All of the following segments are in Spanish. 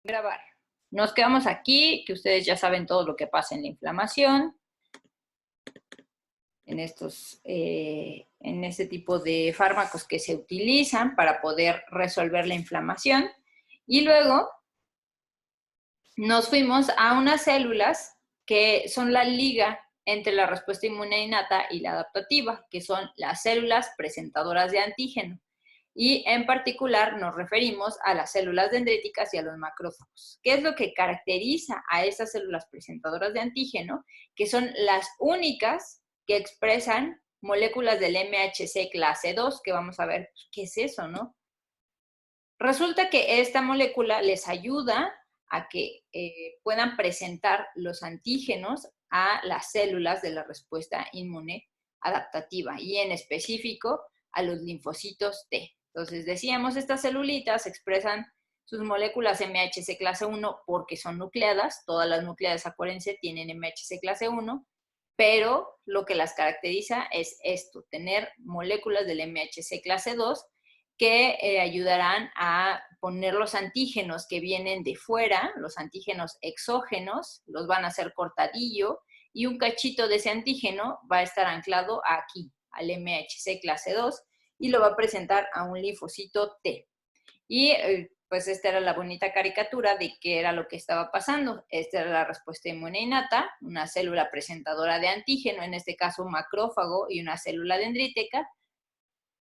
Grabar. Nos quedamos aquí, que ustedes ya saben todo lo que pasa en la inflamación, en este tipo de fármacos que se utilizan para poder resolver la inflamación. Y luego nos fuimos a unas células que son la liga entre la respuesta inmune innata y la adaptativa, que son las células presentadoras de antígeno. Y en particular nos referimos a las células dendríticas y a los macrófagos. ¿Qué es lo que caracteriza a esas células presentadoras de antígeno? Que son las únicas que expresan moléculas del MHC clase 2, que vamos a ver qué es eso, ¿no? Resulta que esta molécula les ayuda a que puedan presentar los antígenos a las células de la respuesta inmune adaptativa y en específico a los linfocitos T. Entonces decíamos, estas celulitas expresan sus moléculas MHC clase 1 porque son nucleadas, todas las nucleadas, acuérdense, tienen MHC clase 1, pero lo que las caracteriza es esto, tener moléculas del MHC clase 2 que ayudarán a poner los antígenos que vienen de fuera, los antígenos exógenos, los van a hacer cortadillo, y un cachito de ese antígeno va a estar anclado aquí, al MHC clase 2, y lo va a presentar a un linfocito T. Y pues esta era la bonita caricatura de qué era lo que estaba pasando. Esta era la respuesta inmune innata, una célula presentadora de antígeno, en este caso macrófago y una célula dendrítica,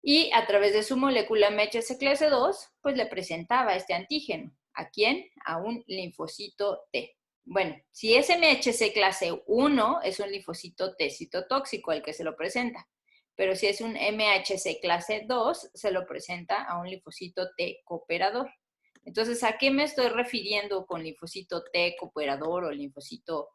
y a través de su molécula MHC clase 2, pues le presentaba este antígeno. ¿A quién? A un linfocito T. Bueno, si es MHC clase 1, es un linfocito T citotóxico al que se lo presenta. Pero si es un MHC clase 2, se lo presenta a un linfocito T cooperador. Entonces, ¿a qué me estoy refiriendo con linfocito T cooperador o linfocito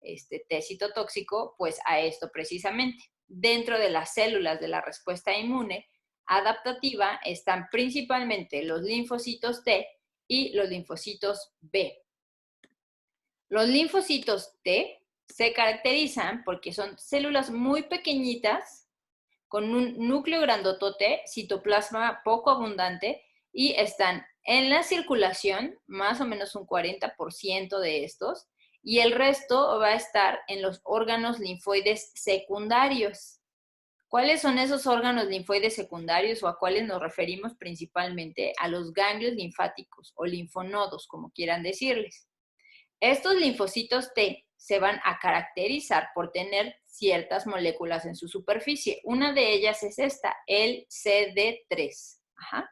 T citotóxico? Pues a esto precisamente. Dentro de las células de la respuesta inmune adaptativa están principalmente los linfocitos T y los linfocitos B. Los linfocitos T se caracterizan porque son células muy pequeñitas con un núcleo grandotote, citoplasma poco abundante, y están en la circulación, más o menos un 40% de estos, y el resto va a estar en los órganos linfoides secundarios. ¿Cuáles son esos órganos linfoides secundarios o a cuáles nos referimos principalmente? A los ganglios linfáticos o linfonodos, como quieran decirles. Estos linfocitos T se van a caracterizar por tener ciertas moléculas en su superficie. Una de ellas es esta, el CD3. Ajá.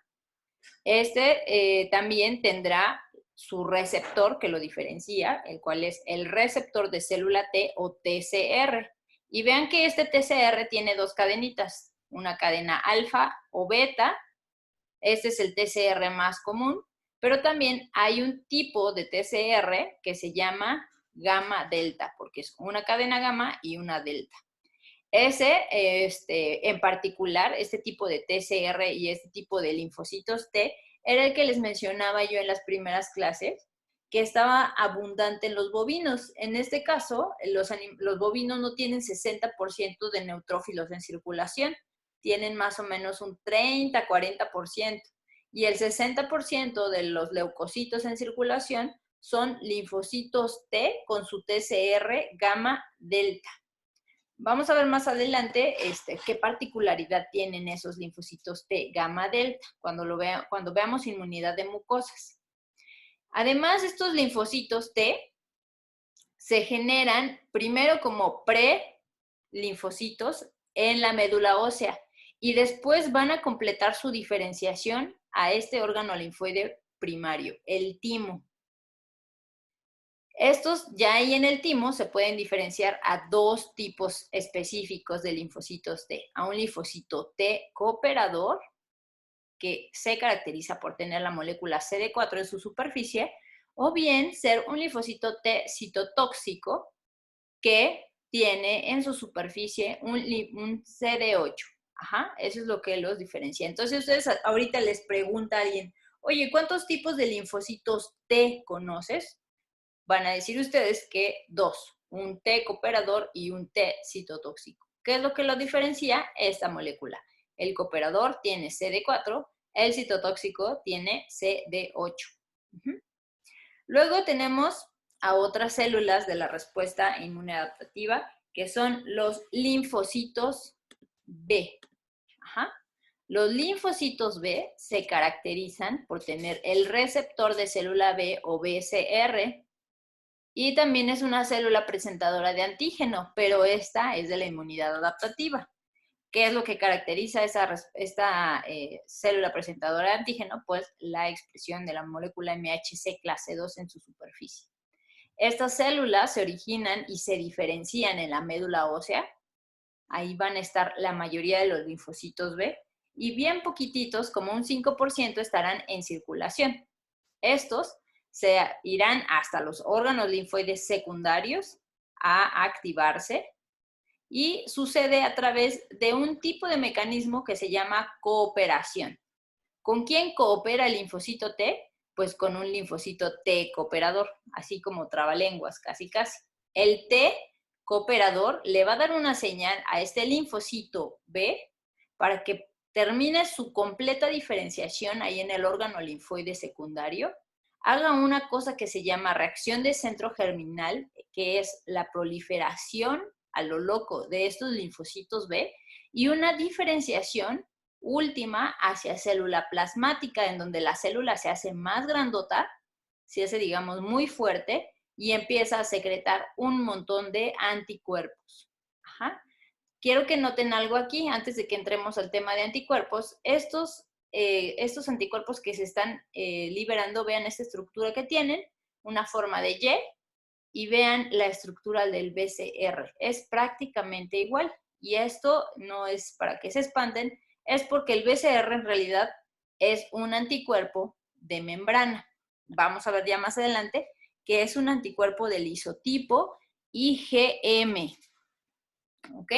También tendrá su receptor que lo diferencia, el cual es el receptor de célula T o TCR. Y vean que este TCR tiene dos cadenitas, una cadena alfa o beta, este es el TCR más común, pero también hay un tipo de TCR que se llama gamma delta, porque es una cadena gamma y una delta. En particular, este tipo de TCR y este tipo de linfocitos T era el que les mencionaba yo en las primeras clases, que estaba abundante en los bovinos. En este caso, los bovinos no tienen 60% de neutrófilos en circulación, tienen más o menos un 30-40%, y el 60% de los leucocitos en circulación son linfocitos T con su TCR gamma delta. Vamos a ver más adelante qué particularidad tienen esos linfocitos T gamma delta cuando veamos inmunidad de mucosas. Además, estos linfocitos T se generan primero como pre-linfocitos en la médula ósea y después van a completar su diferenciación a este órgano linfoide primario, el timo. Estos ya ahí en el timo se pueden diferenciar a dos tipos específicos de linfocitos T. A un linfocito T cooperador, que se caracteriza por tener la molécula CD4 en su superficie, o bien ser un linfocito T citotóxico que tiene en su superficie un CD8. Ajá, eso es lo que los diferencia. Entonces ustedes ahorita les pregunta a alguien, oye, ¿cuántos tipos de linfocitos T conoces? Van a decir ustedes que dos, un T cooperador y un T citotóxico. ¿Qué es lo que lo diferencia? Esta molécula. El cooperador tiene CD4, el citotóxico tiene CD8. Luego tenemos a otras células de la respuesta inmune adaptativa, que son los linfocitos B. Ajá. Los linfocitos B se caracterizan por tener el receptor de célula B o BCR y también es una célula presentadora de antígeno, pero esta es de la inmunidad adaptativa. ¿Qué es lo que caracteriza esta célula presentadora de antígeno? Pues la expresión de la molécula MHC clase 2 en su superficie. Estas células se originan y se diferencian en la médula ósea. Ahí van a estar la mayoría de los linfocitos B y bien poquititos, como un 5%, estarán en circulación. Estos se irán hasta los órganos linfoides secundarios a activarse y sucede a través de un tipo de mecanismo que se llama cooperación. ¿Con quién coopera el linfocito T? Pues con un linfocito T cooperador, así como trabalenguas, casi casi. El T cooperador le va a dar una señal a este linfocito B para que termine su completa diferenciación ahí en el órgano linfoide secundario, haga una cosa que se llama reacción de centro germinal, que es la proliferación a lo loco de estos linfocitos B, y una diferenciación última hacia célula plasmática, en donde la célula se hace más grandota, se hace, digamos, muy fuerte, y empieza a secretar un montón de anticuerpos. Ajá. Quiero que noten algo aquí, antes de que entremos al tema de anticuerpos. Estos anticuerpos que se están liberando, vean esta estructura que tienen, una forma de Y, y vean la estructura del BCR. Es prácticamente igual. Y esto no es para que se espanten, es porque el BCR en realidad es un anticuerpo de membrana. Vamos a ver ya más adelante que es un anticuerpo del isotipo IgM. ¿Ok?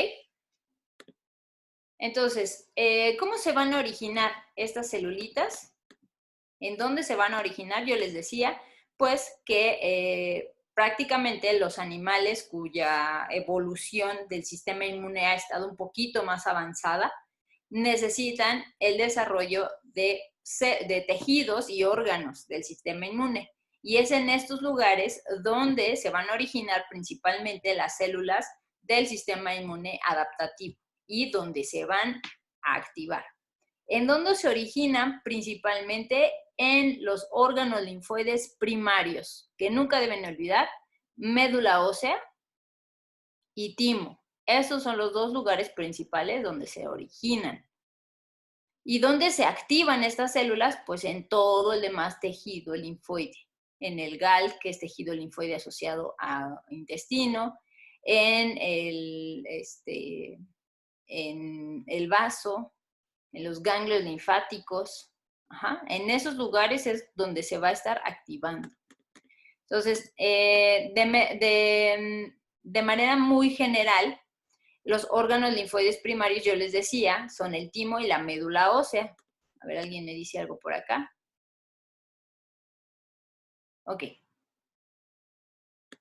Entonces, ¿cómo se van a originar estas celulitas? ¿En dónde se van a originar? Yo les decía, pues que prácticamente los animales cuya evolución del sistema inmune ha estado un poquito más avanzada, necesitan el desarrollo de tejidos y órganos del sistema inmune. Y es en estos lugares donde se van a originar principalmente las células del sistema inmune adaptativo y donde se van a activar. ¿En dónde se originan? Principalmente en los órganos linfoides primarios, que nunca deben olvidar, médula ósea y timo. Esos son los dos lugares principales donde se originan. ¿Y dónde se activan estas células? Pues en todo el demás tejido linfoide. En el GAL, que es tejido linfoide asociado a intestino, en el vaso, en los ganglios linfáticos. Ajá. En esos lugares es donde se va a estar activando. Entonces, de manera muy general, los órganos linfoides primarios, yo les decía, son el timo y la médula ósea. A ver, ¿alguien me dice algo por acá? Ok.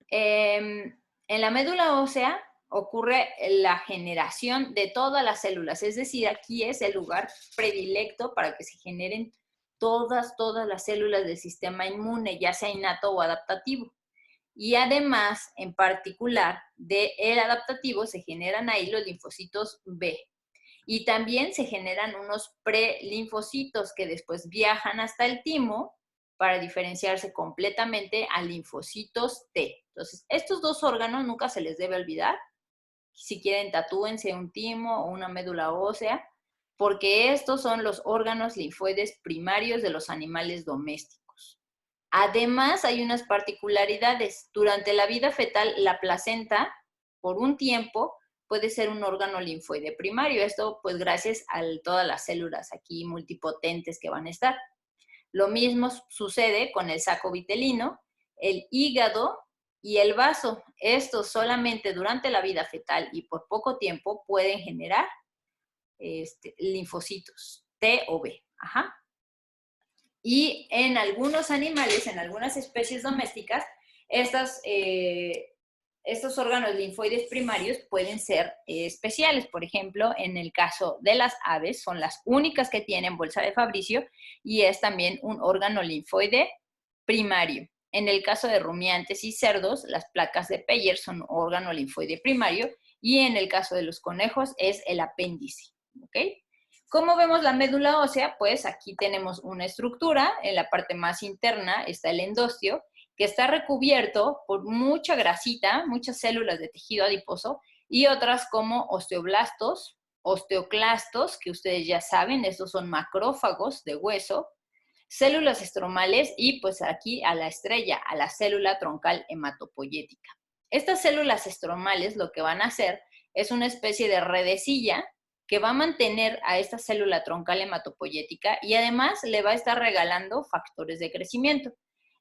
En la médula ósea ocurre la generación de todas las células, es decir, aquí es el lugar predilecto para que se generen todas las células del sistema inmune, ya sea innato o adaptativo. Y además, en particular, del adaptativo se generan ahí los linfocitos B. Y también se generan unos prelinfocitos que después viajan hasta el timo para diferenciarse completamente a linfocitos T. Entonces, estos dos órganos nunca se les debe olvidar. Si quieren, tatúense un timo o una médula ósea, porque estos son los órganos linfoides primarios de los animales domésticos. Además, hay unas particularidades. Durante la vida fetal, la placenta, por un tiempo, puede ser un órgano linfoide primario. Esto, pues, gracias a todas las células aquí multipotentes que van a estar. Lo mismo sucede con el saco vitelino, el hígado y el vaso. Estos solamente durante la vida fetal y por poco tiempo pueden generar linfocitos T o B. Ajá. Y en algunos animales, en algunas especies domésticas, estos órganos linfoides primarios pueden ser especiales. Por ejemplo, en el caso de las aves, son las únicas que tienen bolsa de Fabricio y es también un órgano linfoide primario. En el caso de rumiantes y cerdos, las placas de Peyer son órgano linfoide primario y en el caso de los conejos es el apéndice, ¿ok? ¿Cómo vemos la médula ósea? Pues aquí tenemos una estructura, en la parte más interna está el endostio, que está recubierto por mucha grasita, muchas células de tejido adiposo y otras como osteoblastos, osteoclastos, que ustedes ya saben, estos son macrófagos de hueso, células estromales y pues aquí a la estrella, a la célula troncal hematopoyética. Estas células estromales lo que van a hacer es una especie de redecilla que va a mantener a esta célula troncal hematopoyética y además le va a estar regalando factores de crecimiento.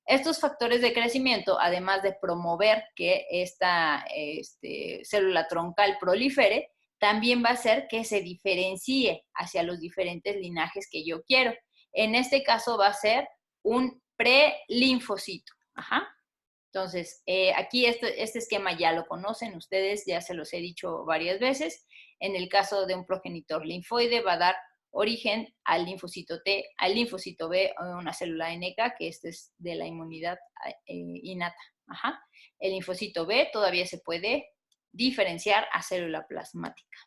Estos factores de crecimiento, además de promover que esta célula troncal prolifere, también va a hacer que se diferencie hacia los diferentes linajes que yo quiero. En este caso va a ser un prelinfocito. Ajá. Entonces, aquí este esquema ya lo conocen ustedes, ya se los he dicho varias veces. En el caso de un progenitor linfoide va a dar origen al linfocito T, al linfocito B, una célula NK, que este es de la inmunidad innata. Ajá. El linfocito B todavía se puede diferenciar a célula plasmática.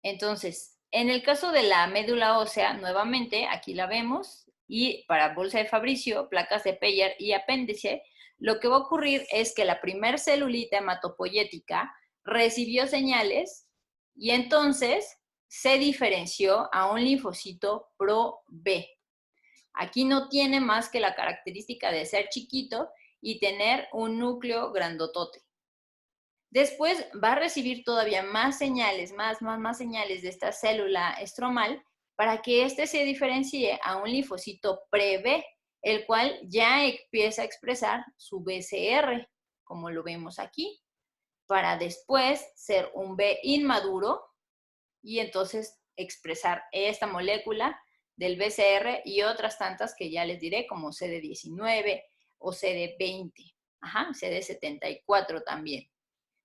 Entonces, en el caso de la médula ósea, nuevamente, aquí la vemos, y para bolsa de Fabricio, placas de Peyer y apéndice, lo que va a ocurrir es que la primer celulita hematopoyética recibió señales y entonces se diferenció a un linfocito pro-B. Aquí no tiene más que la característica de ser chiquito y tener un núcleo grandotote. Después va a recibir todavía más señales, más señales de esta célula estromal para que éste se diferencie a un linfocito pre-B, el cual ya empieza a expresar su BCR, como lo vemos aquí, para después ser un B inmaduro y entonces expresar esta molécula del BCR y otras tantas que ya les diré, como CD19 o CD20, CD74 también.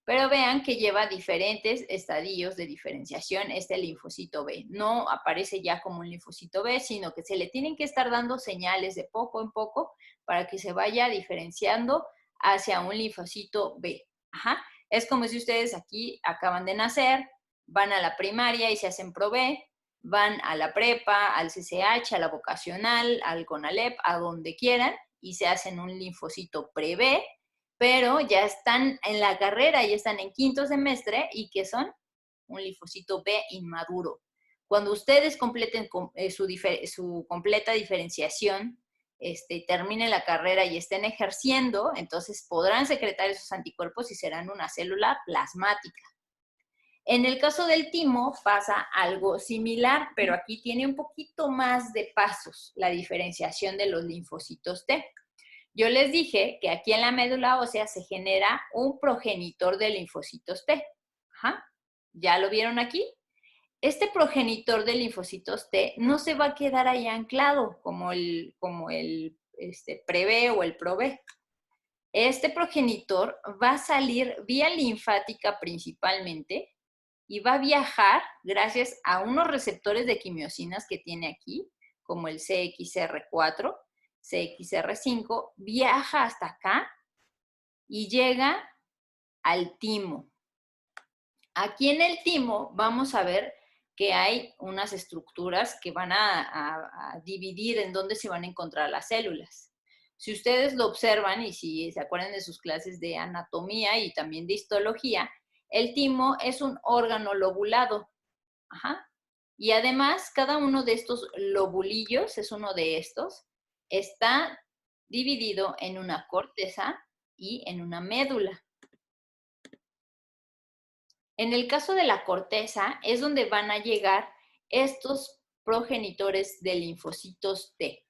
Pero vean que lleva diferentes estadios de diferenciación este linfocito B. No aparece ya como un linfocito B, sino que se le tienen que estar dando señales de poco en poco para que se vaya diferenciando hacia un linfocito B. Ajá. Es como si ustedes aquí acaban de nacer, van a la primaria y se hacen pro B, van a la prepa, al CCH, a la vocacional, al CONALEP, a donde quieran, y se hacen un linfocito pre-B, pero ya están en la carrera, ya están en quinto semestre y que son un linfocito B inmaduro. Cuando ustedes completen su completa diferenciación, terminen la carrera y estén ejerciendo, entonces podrán secretar esos anticuerpos y serán una célula plasmática. En el caso del timo pasa algo similar, pero aquí tiene un poquito más de pasos la diferenciación de los linfocitos T. Yo les dije que aquí en la médula ósea se genera un progenitor de linfocitos T. Ajá. ¿Ya lo vieron aquí? Este progenitor de linfocitos T no se va a quedar ahí anclado como el pre-B o el pro-B. Este progenitor va a salir vía linfática principalmente y va a viajar gracias a unos receptores de quimiosinas que tiene aquí, como el CXR4, CXR5, viaja hasta acá y llega al timo. Aquí en el timo vamos a ver que hay unas estructuras que van a dividir en dónde se van a encontrar las células. Si ustedes lo observan y si se acuerdan de sus clases de anatomía y también de histología, el timo es un órgano lobulado. Ajá. Y además, cada uno de estos lobulillos, es uno de estos, está dividido en una corteza y en una médula. En el caso de la corteza es donde van a llegar estos progenitores de linfocitos T.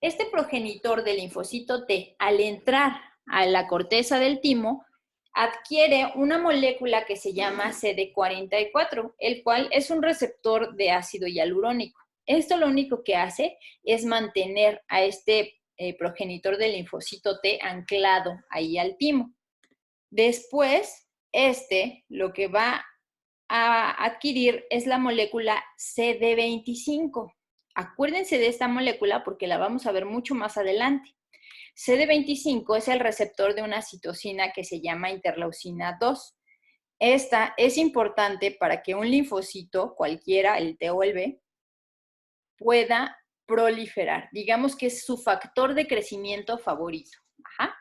Este progenitor de linfocito T, al entrar a la corteza del timo, adquiere una molécula que se llama CD44, el cual es un receptor de ácido hialurónico. Esto lo único que hace es mantener a este progenitor del linfocito T anclado ahí al timo. Después, lo que va a adquirir es la molécula CD25. Acuérdense de esta molécula porque la vamos a ver mucho más adelante. CD25 es el receptor de una citosina que se llama interleucina 2. Esta es importante para que un linfocito, cualquiera, el T o el B, pueda proliferar. Digamos que es su factor de crecimiento favorito. Ajá.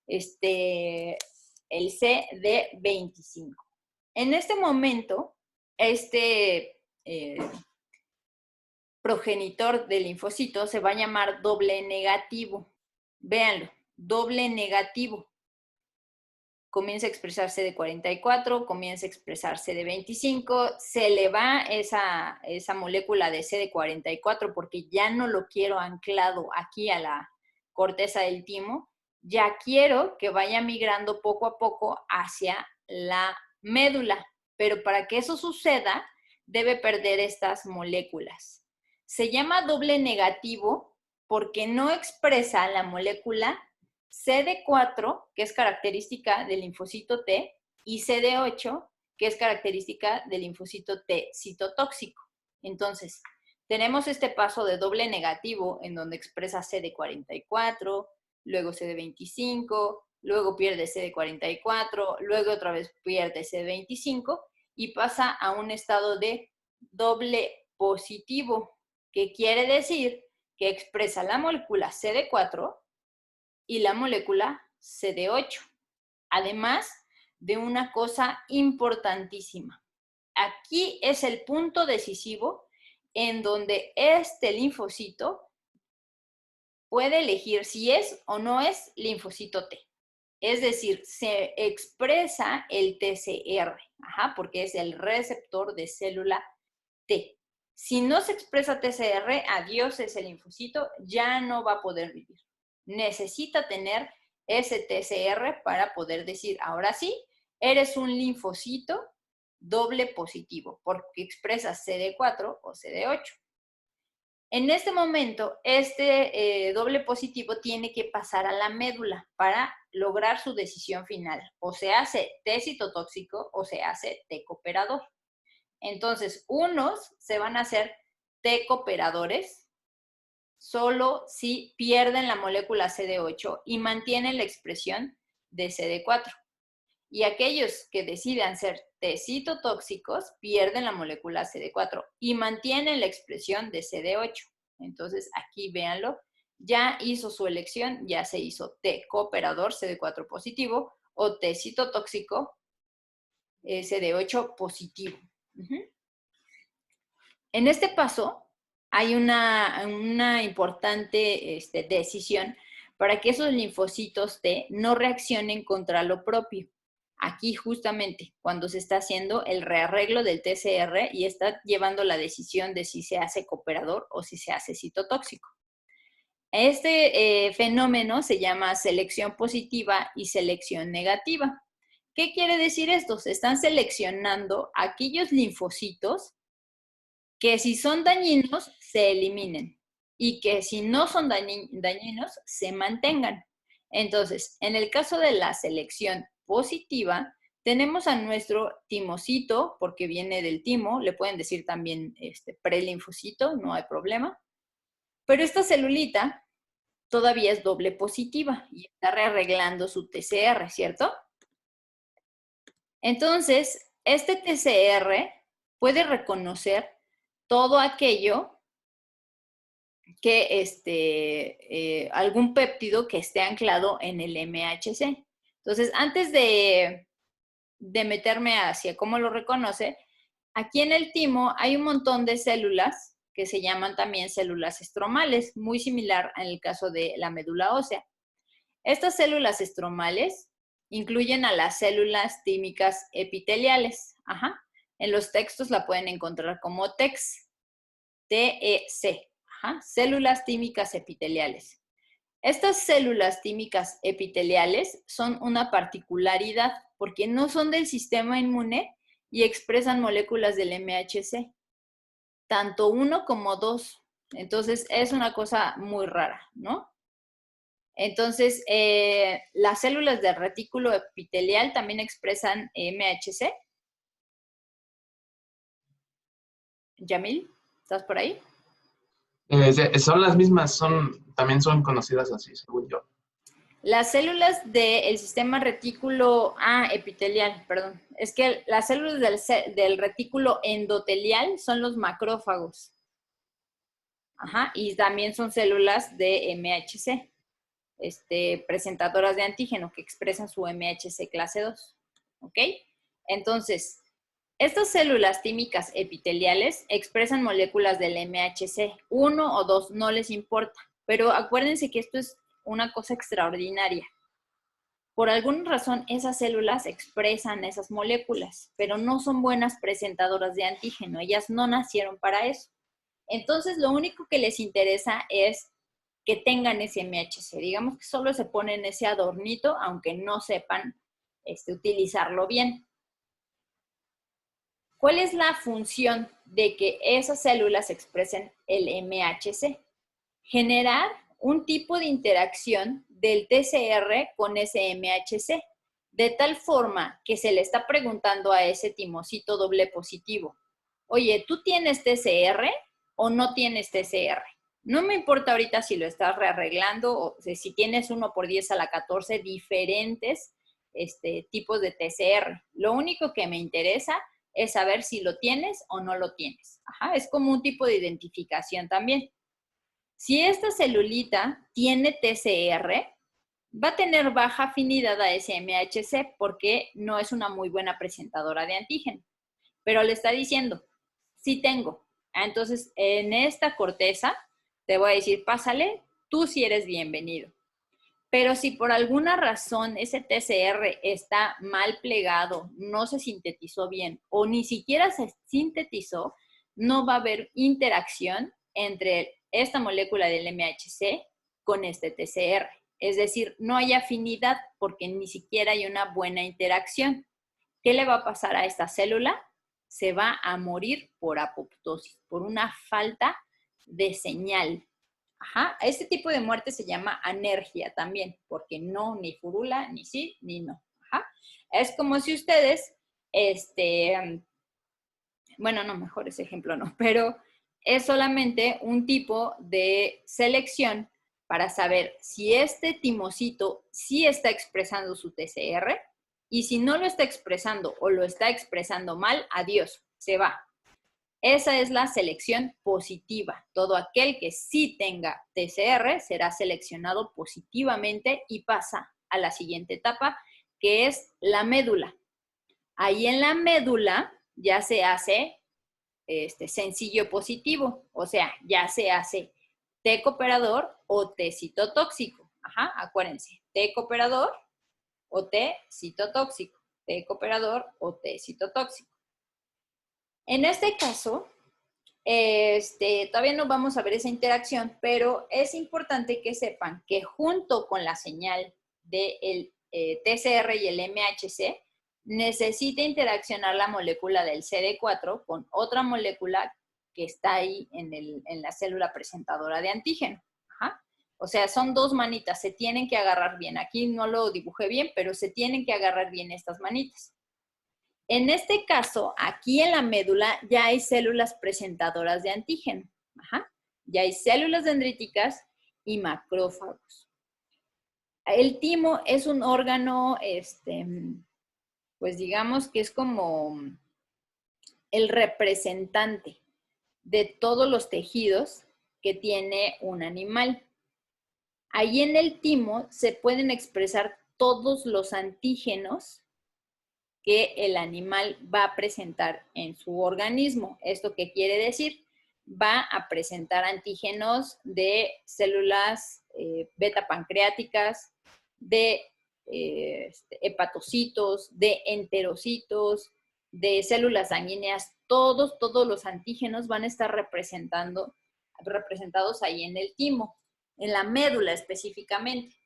El CD25. En este momento, progenitor del linfocito se va a llamar doble negativo. Véanlo, doble negativo. Comienza a expresar CD44, comienza a expresar CD25, se le va esa molécula de CD44 porque ya no lo quiero anclado aquí a la corteza del timo, ya quiero que vaya migrando poco a poco hacia la médula, pero para que eso suceda, debe perder estas moléculas. Se llama doble negativo porque no expresa la molécula CD4, que es característica del linfocito T, y CD8, que es característica del linfocito T citotóxico. Entonces, tenemos este paso de doble negativo en donde expresa CD44, luego CD25, luego pierde CD44, luego otra vez pierde CD25 y pasa a un estado de doble positivo, que quiere decir que expresa la molécula CD4 y la molécula CD8. Además de una cosa importantísima. Aquí es el punto decisivo en donde este linfocito puede elegir si es o no es linfocito T. Es decir, se expresa el TCR, porque es el receptor de célula T. Si no se expresa TCR, adiós ese linfocito, ya no va a poder vivir. Necesita tener ese TCR para poder decir, ahora sí, eres un linfocito doble positivo, porque expresa CD4 o CD8. En este momento, doble positivo tiene que pasar a la médula para lograr su decisión final. O se hace T citotóxico o se hace T cooperador. Entonces, unos se van a hacer T cooperadores solo si pierden la molécula CD8 y mantienen la expresión de CD4. Y aquellos que decidan ser T citotóxicos pierden la molécula CD4 y mantienen la expresión de CD8. Entonces, aquí véanlo, ya hizo su elección, ya se hizo T cooperador CD4 positivo o T citotóxico CD8 positivo. En este paso hay una importante decisión para que esos linfocitos T no reaccionen contra lo propio. Aquí justamente cuando se está haciendo el rearreglo del TCR y está llevando la decisión de si se hace cooperador o si se hace citotóxico. Este fenómeno se llama selección positiva y selección negativa. ¿Qué quiere decir esto? Se están seleccionando aquellos linfocitos que si son dañinos, se eliminen y que si no son dañinos, se mantengan. Entonces, en el caso de la selección positiva, tenemos a nuestro timocito, porque viene del timo, le pueden decir también prelinfocito, no hay problema. Pero esta celulita todavía es doble positiva y está rearreglando su TCR, ¿cierto? Entonces, este TCR puede reconocer todo aquello que algún péptido que esté anclado en el MHC. Entonces, antes de meterme hacia cómo lo reconoce, aquí en el timo hay un montón de células que se llaman también células estromales, muy similar en el caso de la médula ósea. Estas células estromales incluyen a las células tímicas epiteliales. En los textos la pueden encontrar como TEC, T-E-C, células tímicas epiteliales. Estas células tímicas epiteliales son una particularidad porque no son del sistema inmune y expresan moléculas del MHC, tanto 1 como 2. Entonces, es una cosa muy rara, ¿no? Entonces, las células del retículo epitelial también expresan MHC. Yamil, ¿estás por ahí? Son las mismas, también son conocidas así, según yo. Las células del sistema retículo, epitelial, perdón. Es que las células del retículo endotelial son los macrófagos. Ajá, y también son células de MHC, presentadoras de antígeno que expresan su MHC clase 2. ¿Ok? Entonces, estas células tímicas epiteliales expresan moléculas del MHC, 1 o 2, no les importa. Pero acuérdense que esto es una cosa extraordinaria. Por alguna razón, esas células expresan esas moléculas, pero no son buenas presentadoras de antígeno. Ellas no nacieron para eso. Entonces, lo único que les interesa es que tengan ese MHC. Digamos que solo se ponen ese adornito, aunque no sepan utilizarlo bien. ¿Cuál es la función de que esas células expresen el MHC? Generar un tipo de interacción del TCR con ese MHC, de tal forma que se le está preguntando a ese timocito doble positivo, oye, ¿tú tienes TCR o no tienes TCR? No me importa ahorita si lo estás rearreglando o si tienes 1 por 10 a la 14 diferentes tipos de TCR. Lo único que me interesa es saber si lo tienes o no lo tienes. Ajá, es como un tipo de identificación también. Si esta celulita tiene TCR, va a tener baja afinidad a ese MHC porque no es una muy buena presentadora de antígeno. Pero le está diciendo, sí tengo. Entonces, en esta corteza, te voy a decir, pásale, tú sí eres bienvenido. Pero si por alguna razón ese TCR está mal plegado, no se sintetizó bien o ni siquiera se sintetizó, no va a haber interacción entre esta molécula del MHC con este TCR. Es decir, no hay afinidad porque ni siquiera hay una buena interacción. ¿Qué le va a pasar a esta célula? Se va a morir por apoptosis, por una falta de señal. Ajá, este tipo de muerte se llama anergia también, porque no, ni furula, ni sí, ni no. Ajá. Es como si ustedes, bueno, no, mejor ese ejemplo no, pero es solamente un tipo de selección para saber si este timocito sí está expresando su TCR y si no lo está expresando o lo está expresando mal, adiós, se va. Esa es la selección positiva. Todo aquel que sí tenga TCR será seleccionado positivamente y pasa a la siguiente etapa, que es la médula. Ahí en la médula ya se hace sencillo positivo, o sea, ya se hace T cooperador o T citotóxico. Ajá, acuérdense, T cooperador o T citotóxico, T cooperador o T citotóxico. En este caso, todavía no vamos a ver esa interacción, pero es importante que sepan que junto con la señal del TCR y el MHC, necesita interaccionar la molécula del CD4 con otra molécula que está ahí en la célula presentadora de antígeno. Ajá. O sea, son dos manitas, se tienen que agarrar bien. Aquí no lo dibujé bien, pero se tienen que agarrar bien estas manitas. En este caso, aquí en la médula ya hay células presentadoras de antígeno. Ajá. Ya hay células dendríticas y macrófagos. El timo es un órgano, pues digamos que es como el representante de todos los tejidos que tiene un animal. Ahí en el timo se pueden expresar todos los antígenos que el animal va a presentar en su organismo. ¿Esto qué quiere decir? Va a presentar antígenos de células beta pancreáticas, de hepatocitos, de enterocitos, de células sanguíneas. Todos los antígenos van a estar representados ahí en el timo, en la médula específicamente.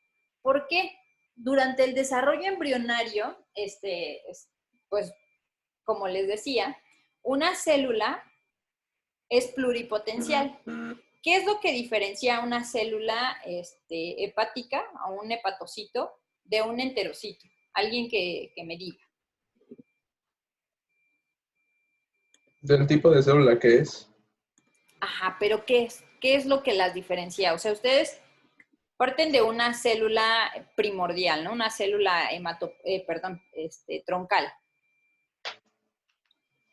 ¿Por qué? Durante el desarrollo embrionario, pues, como les decía, una célula es pluripotencial. ¿Qué es lo que diferencia a una célula hepática, a un hepatocito, de un enterocito? Alguien que me diga. Del tipo de célula que es. Ajá, pero ¿qué es? ¿Qué es lo que las diferencia? O sea, ustedes Parten de una célula primordial, ¿no? Una célula troncal.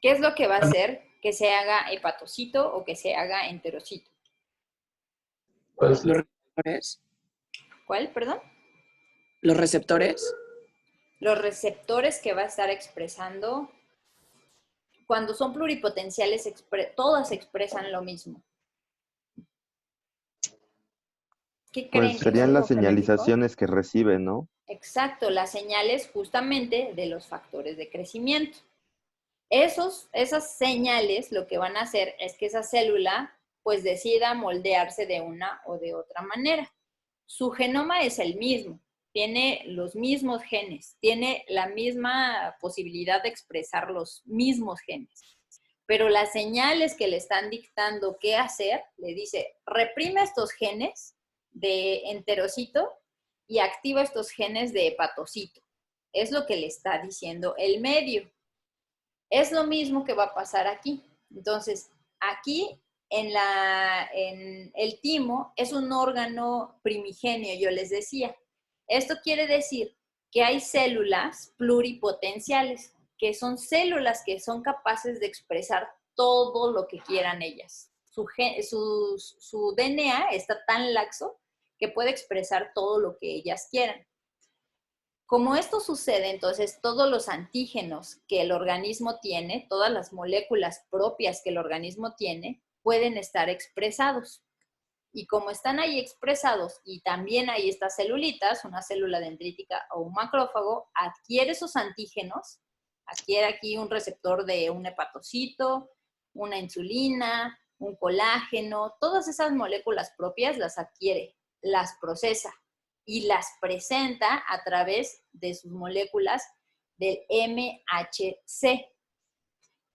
¿Qué es lo que va a hacer que se haga hepatocito o que se haga enterocito? Pues, Los receptores. ¿Cuál, perdón? Los receptores. Los receptores que va a estar expresando, cuando son pluripotenciales, todas expresan lo mismo. ¿Qué creen? Pues serían las señalizaciones que reciben, ¿no? Exacto, las señales justamente de los factores de crecimiento. Esas señales lo que van a hacer es que esa célula pues decida moldearse de una o de otra manera. Su genoma es el mismo, tiene los mismos genes, tiene la misma posibilidad de expresar los mismos genes, pero las señales que le están dictando qué hacer, le dice, reprime estos genes de enterocito y activa estos genes de hepatocito. Es lo que le está diciendo el medio. Es lo mismo que va a pasar aquí. Entonces, aquí en el timo es un órgano primigenio, yo les decía. Esto quiere decir que hay células pluripotenciales, que son células que son capaces de expresar todo lo que quieran ellas. Su DNA está tan laxo que puede expresar todo lo que ellas quieran. Como esto sucede, entonces todos los antígenos que el organismo tiene, todas las moléculas propias que el organismo tiene, pueden estar expresados. Y como están ahí expresados y también hay estas celulitas, una célula dendrítica o un macrófago, adquiere esos antígenos, adquiere aquí un receptor de un hepatocito, una insulina, un colágeno, todas esas moléculas propias las adquiere, las procesa y las presenta a través de sus moléculas del MHC.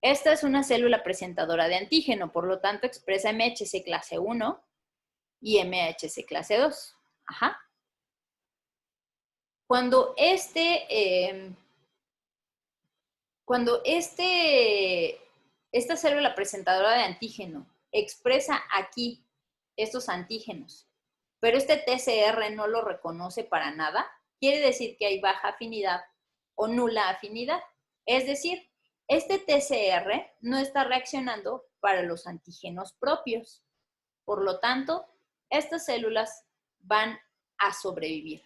Esta es una célula presentadora de antígeno, por lo tanto expresa MHC clase 1 y MHC clase 2. Ajá. Cuando esta célula presentadora de antígeno expresa aquí estos antígenos, pero este TCR no lo reconoce para nada, quiere decir que hay baja afinidad o nula afinidad. Es decir, este TCR no está reaccionando para los antígenos propios. Por lo tanto, estas células van a sobrevivir.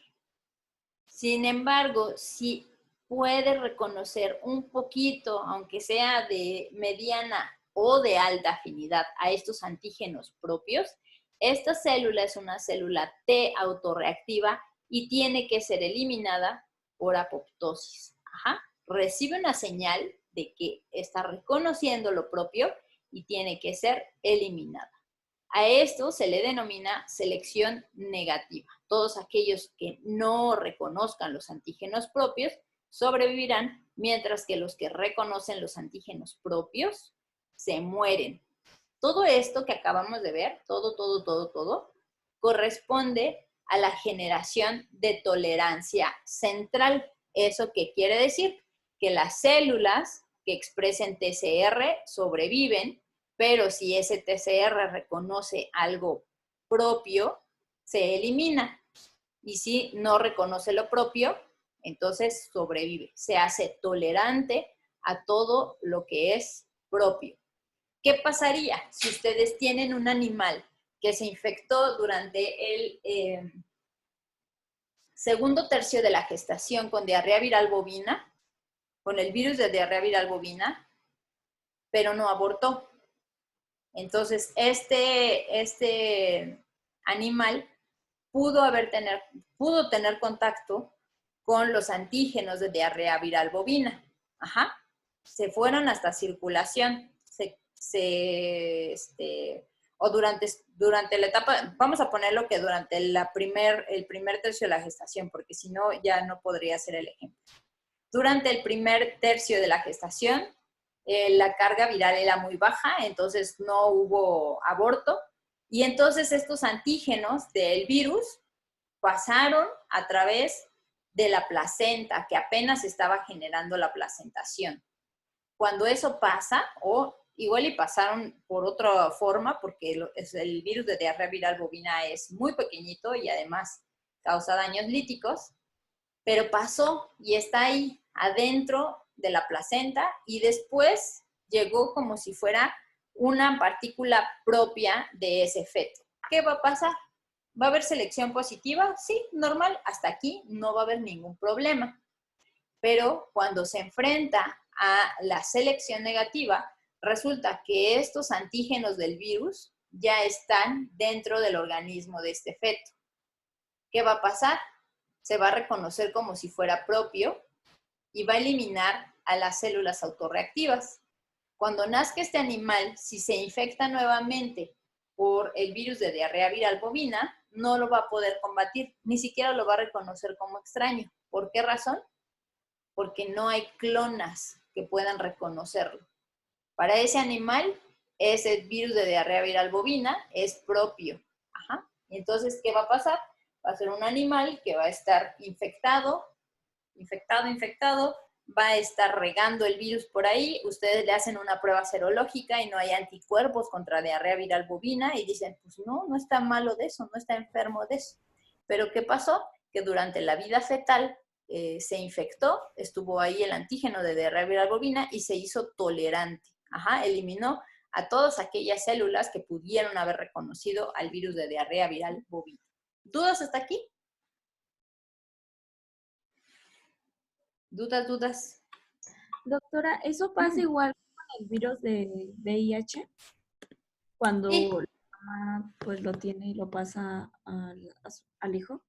Sin embargo, si puede reconocer un poquito, aunque sea de mediana o de alta afinidad a estos antígenos propios, esta célula es una célula T autorreactiva y tiene que ser eliminada por apoptosis. Ajá. Recibe una señal de que está reconociendo lo propio y tiene que ser eliminada. A esto se le denomina selección negativa. Todos aquellos que no reconozcan los antígenos propios sobrevivirán, mientras que los que reconocen los antígenos propios se mueren. Todo esto que acabamos de ver, todo, corresponde a la generación de tolerancia central. ¿Eso qué quiere decir? Que las células que expresen TCR sobreviven, pero si ese TCR reconoce algo propio, se elimina. Y si no reconoce lo propio, entonces sobrevive. Se hace tolerante a todo lo que es propio. ¿Qué pasaría si ustedes tienen un animal que se infectó durante el segundo tercio de la gestación con diarrea viral bovina, con el virus de diarrea viral bovina, pero no abortó? Entonces, este animal pudo tener contacto con los antígenos de diarrea viral bovina. Ajá. Se fueron hasta circulación. O durante la etapa, vamos a ponerlo que durante el primer tercio de la gestación, porque si no, ya no podría ser el ejemplo. Durante el primer tercio de la gestación, la carga viral era muy baja, entonces no hubo aborto. Y entonces estos antígenos del virus pasaron a través de la placenta, que apenas estaba generando la placentación. Cuando eso pasa, o igual y pasaron por otra forma, porque el virus de diarrea viral bovina es muy pequeñito y además causa daños líticos, pero pasó y está ahí adentro de la placenta y después llegó como si fuera una partícula propia de ese feto. ¿Qué va a pasar? ¿Va a haber selección positiva? Sí, normal, hasta aquí no va a haber ningún problema. Pero cuando se enfrenta a la selección negativa, resulta que estos antígenos del virus ya están dentro del organismo de este feto. ¿Qué va a pasar? Se va a reconocer como si fuera propio y va a eliminar a las células autorreactivas. Cuando nazca este animal, si se infecta nuevamente por el virus de diarrea viral bovina, no lo va a poder combatir, ni siquiera lo va a reconocer como extraño. ¿Por qué razón? Porque no hay clonas que puedan reconocerlo. Para ese animal, ese virus de diarrea viral bovina es propio. Ajá. Entonces, ¿qué va a pasar? Va a ser un animal que va a estar infectado, va a estar regando el virus por ahí, ustedes le hacen una prueba serológica y no hay anticuerpos contra diarrea viral bovina y dicen, pues no está malo de eso, no está enfermo de eso. Pero ¿qué pasó? Que durante la vida fetal se infectó, estuvo ahí el antígeno de diarrea viral bovina y se hizo tolerante. Ajá, eliminó a todas aquellas células que pudieron haber reconocido al virus de diarrea viral bovina. ¿Dudas hasta aquí? ¿Dudas? Doctora, ¿eso pasa igual con el virus de VIH? Cuando Sí. la mamá pues lo tiene y lo pasa al hijo.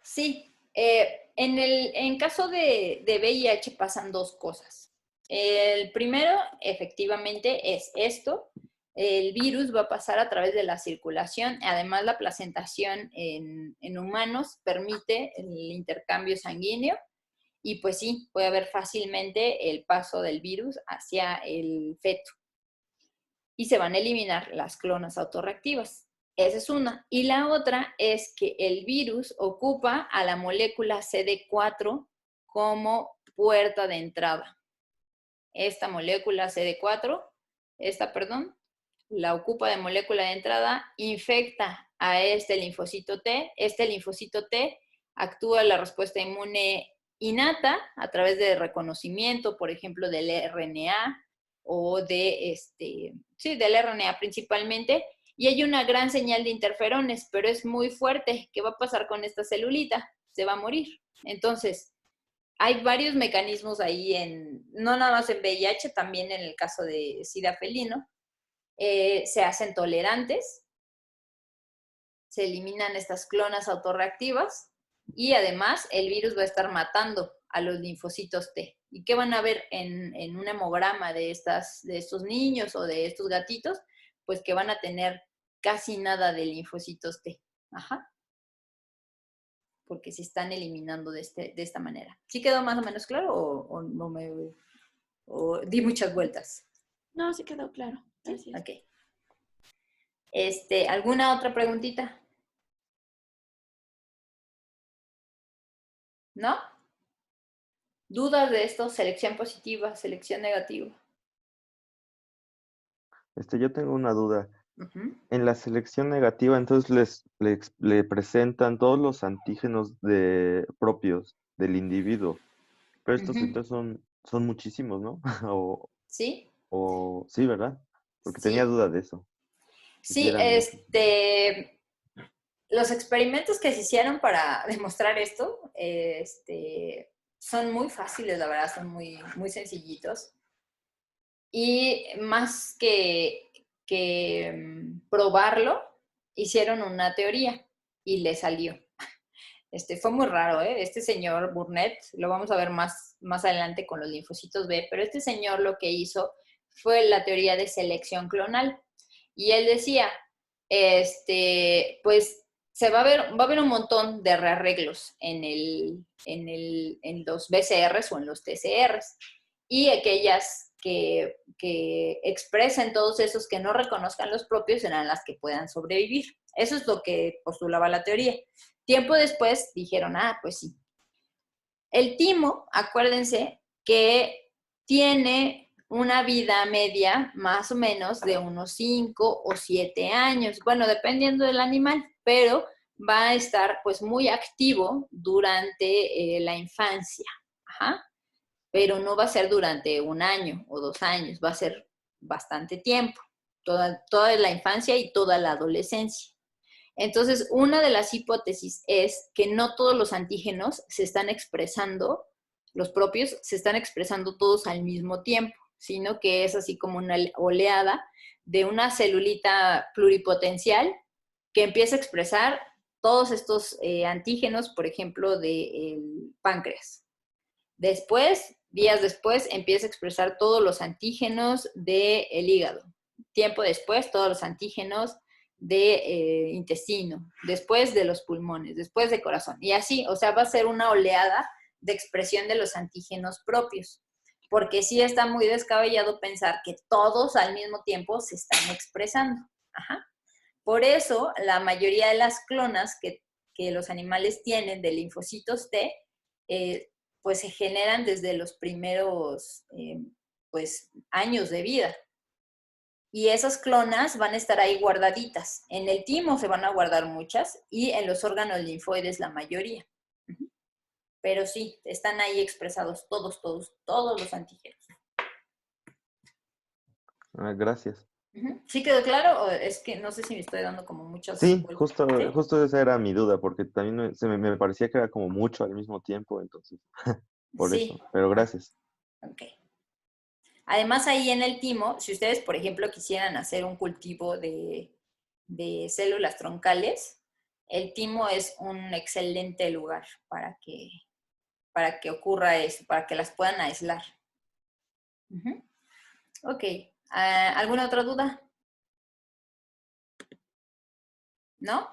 Sí, en caso de VIH pasan dos cosas. El primero, efectivamente, es esto. El virus va a pasar a través de la circulación. Además, la placentación en humanos permite el intercambio sanguíneo. Y pues sí, puede haber fácilmente el paso del virus hacia el feto. Y se van a eliminar las clonas autorreactivas. Esa es una. Y la otra es que el virus ocupa a la molécula CD4 como puerta de entrada. Esta molécula CD4, la ocupa de molécula de entrada, infecta a este linfocito T. Este linfocito T actúa la respuesta inmune innata a través de reconocimiento, por ejemplo, del RNA o del RNA principalmente, y hay una gran señal de interferones, pero es muy fuerte. ¿Qué va a pasar con esta celulita? Se va a morir. Entonces, hay varios mecanismos ahí, no nada más en VIH, también en el caso de SIDA felino. Se hacen tolerantes, se eliminan estas clonas autorreactivas y además el virus va a estar matando a los linfocitos T. ¿Y qué van a ver en un hemograma de estos niños o de estos gatitos? Pues que van a tener casi nada de linfocitos T. Ajá. Porque se están eliminando de esta manera. ¿Sí quedó más o menos claro o no o di muchas vueltas? No, sí quedó claro. Gracias. Ok. ¿Alguna otra preguntita? ¿No? ¿Dudas de esto? Selección positiva, selección negativa. Yo tengo una duda. Uh-huh. En la selección negativa, entonces le presentan todos los antígenos propios del individuo. Pero estos entonces son muchísimos, ¿no? ¿Sí? Sí, ¿verdad? Porque Sí. tenía duda de eso. Sí, los experimentos que se hicieron para demostrar esto, son muy fáciles, la verdad, son muy, muy sencillitos. Y más que probarlo, hicieron una teoría y le salió. Fue muy raro, ¿eh? Este señor Burnett, lo vamos a ver más adelante con los linfocitos B, pero este señor lo que hizo fue la teoría de selección clonal. Y él decía, pues va a haber un montón de rearreglos en los BCRs o en los TCRs. Y aquellas que expresen todos esos que no reconozcan los propios serán las que puedan sobrevivir. Eso es lo que postulaba la teoría. Tiempo después dijeron, pues sí. El timo, acuérdense, que tiene una vida media más o menos de unos 5 o 7 años, bueno, dependiendo del animal, pero va a estar pues muy activo durante la infancia, ajá, pero no va a ser durante 1 año o 2 años, va a ser bastante tiempo, toda la infancia y toda la adolescencia. Entonces, una de las hipótesis es que no todos los antígenos se están expresando, los propios se están expresando todos al mismo tiempo, sino que es así como una oleada de una celulita pluripotencial que empieza a expresar todos estos antígenos, por ejemplo, del páncreas. Después, días después, empieza a expresar todos los antígenos del hígado. Tiempo después, todos los antígenos de intestino, después de los pulmones, después de corazón. Y así, o sea, va a ser una oleada de expresión de los antígenos propios. Porque sí está muy descabellado pensar que todos al mismo tiempo se están expresando. Ajá. Por eso, la mayoría de las clonas que los animales tienen de linfocitos T, pues se generan desde los primeros pues, años de vida. Y esas clonas van a estar ahí guardaditas. En el timo se van a guardar muchas y en los órganos linfoides la mayoría. Pero sí, están ahí expresados todos los antígenos. Gracias. ¿Sí quedó claro? O es que no sé si me estoy dando como muchas Sí, vueltas. ¿Sí? justo esa era mi duda, porque también me parecía que era como mucho al mismo tiempo, entonces, por eso. Sí. Pero gracias. Ok. Además, ahí en el timo, si ustedes, por ejemplo, quisieran hacer un cultivo de células troncales, el timo es un excelente lugar para que ocurra eso, para que las puedan aislar. Ok. ¿Alguna otra duda? ¿No?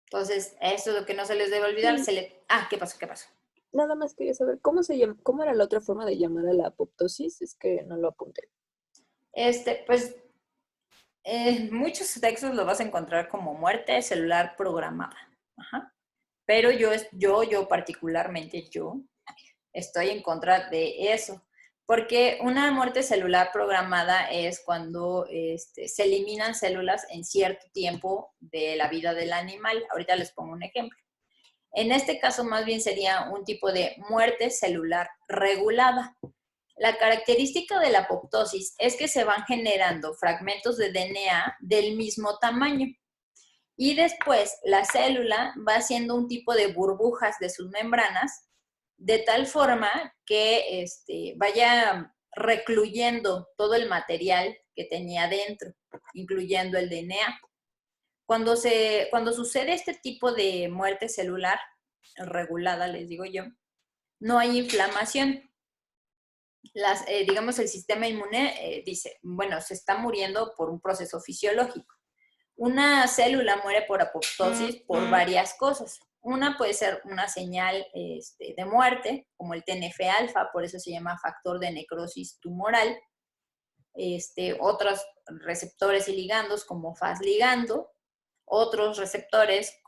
Entonces, eso es lo que no se les debe olvidar. Sí. ¿Qué pasó? ¿Qué pasó? Nada más quería saber, ¿cómo era la otra forma de llamar a la apoptosis? Es que no lo apunté. Pues, muchos textos lo vas a encontrar como muerte celular programada. Ajá. Pero yo particularmente, estoy en contra de eso. Porque una muerte celular programada es cuando se eliminan células en cierto tiempo de la vida del animal. Ahorita les pongo un ejemplo. En este caso, más bien sería un tipo de muerte celular regulada. La característica de la apoptosis es que se van generando fragmentos de DNA del mismo tamaño. Y después la célula va haciendo un tipo de burbujas de sus membranas de tal forma que vaya recluyendo todo el material que tenía dentro, incluyendo el DNA. Cuando sucede este tipo de muerte celular regulada, les digo yo, no hay inflamación. Digamos, el sistema inmune dice, bueno, se está muriendo por un proceso fisiológico. Una célula muere por apoptosis por varias cosas. Una puede ser una señal de muerte, como el TNF-alfa, por eso se llama factor de necrosis tumoral. Otros receptores y ligandos, como Fas ligando. Otros receptores,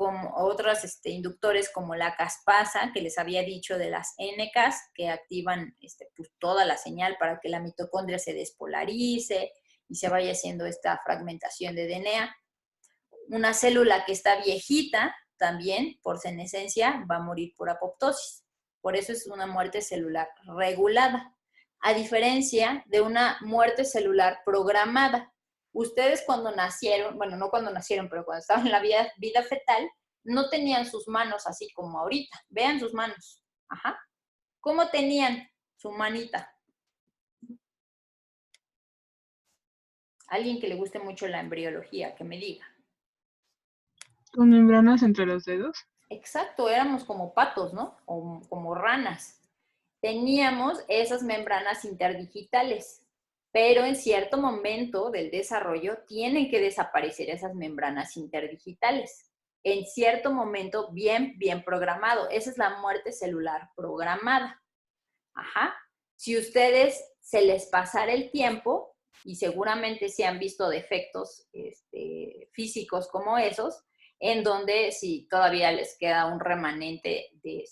inductores, como la caspasa, que les había dicho de las NCAS, que activan pues, toda la señal para que la mitocondria se despolarice y se vaya haciendo esta fragmentación de DNA. Una célula que está viejita también, por senescencia, va a morir por apoptosis. Por eso es una muerte celular regulada, a diferencia de una muerte celular programada. Ustedes cuando nacieron, bueno, no cuando nacieron, pero cuando estaban en la vida fetal, no tenían sus manos así como ahorita. Vean sus manos. Ajá. ¿Cómo tenían su manita? Alguien que le guste mucho la embriología, que me diga. ¿Con membranas entre los dedos? Exacto, éramos como patos, ¿no? O como ranas. Teníamos esas membranas interdigitales, pero en cierto momento del desarrollo tienen que desaparecer esas membranas interdigitales. En cierto momento bien programado. Esa es la muerte celular programada. Ajá. Si ustedes se les pasara el tiempo, y seguramente se han visto defectos físicos como esos, en donde si todavía les queda un remanente de,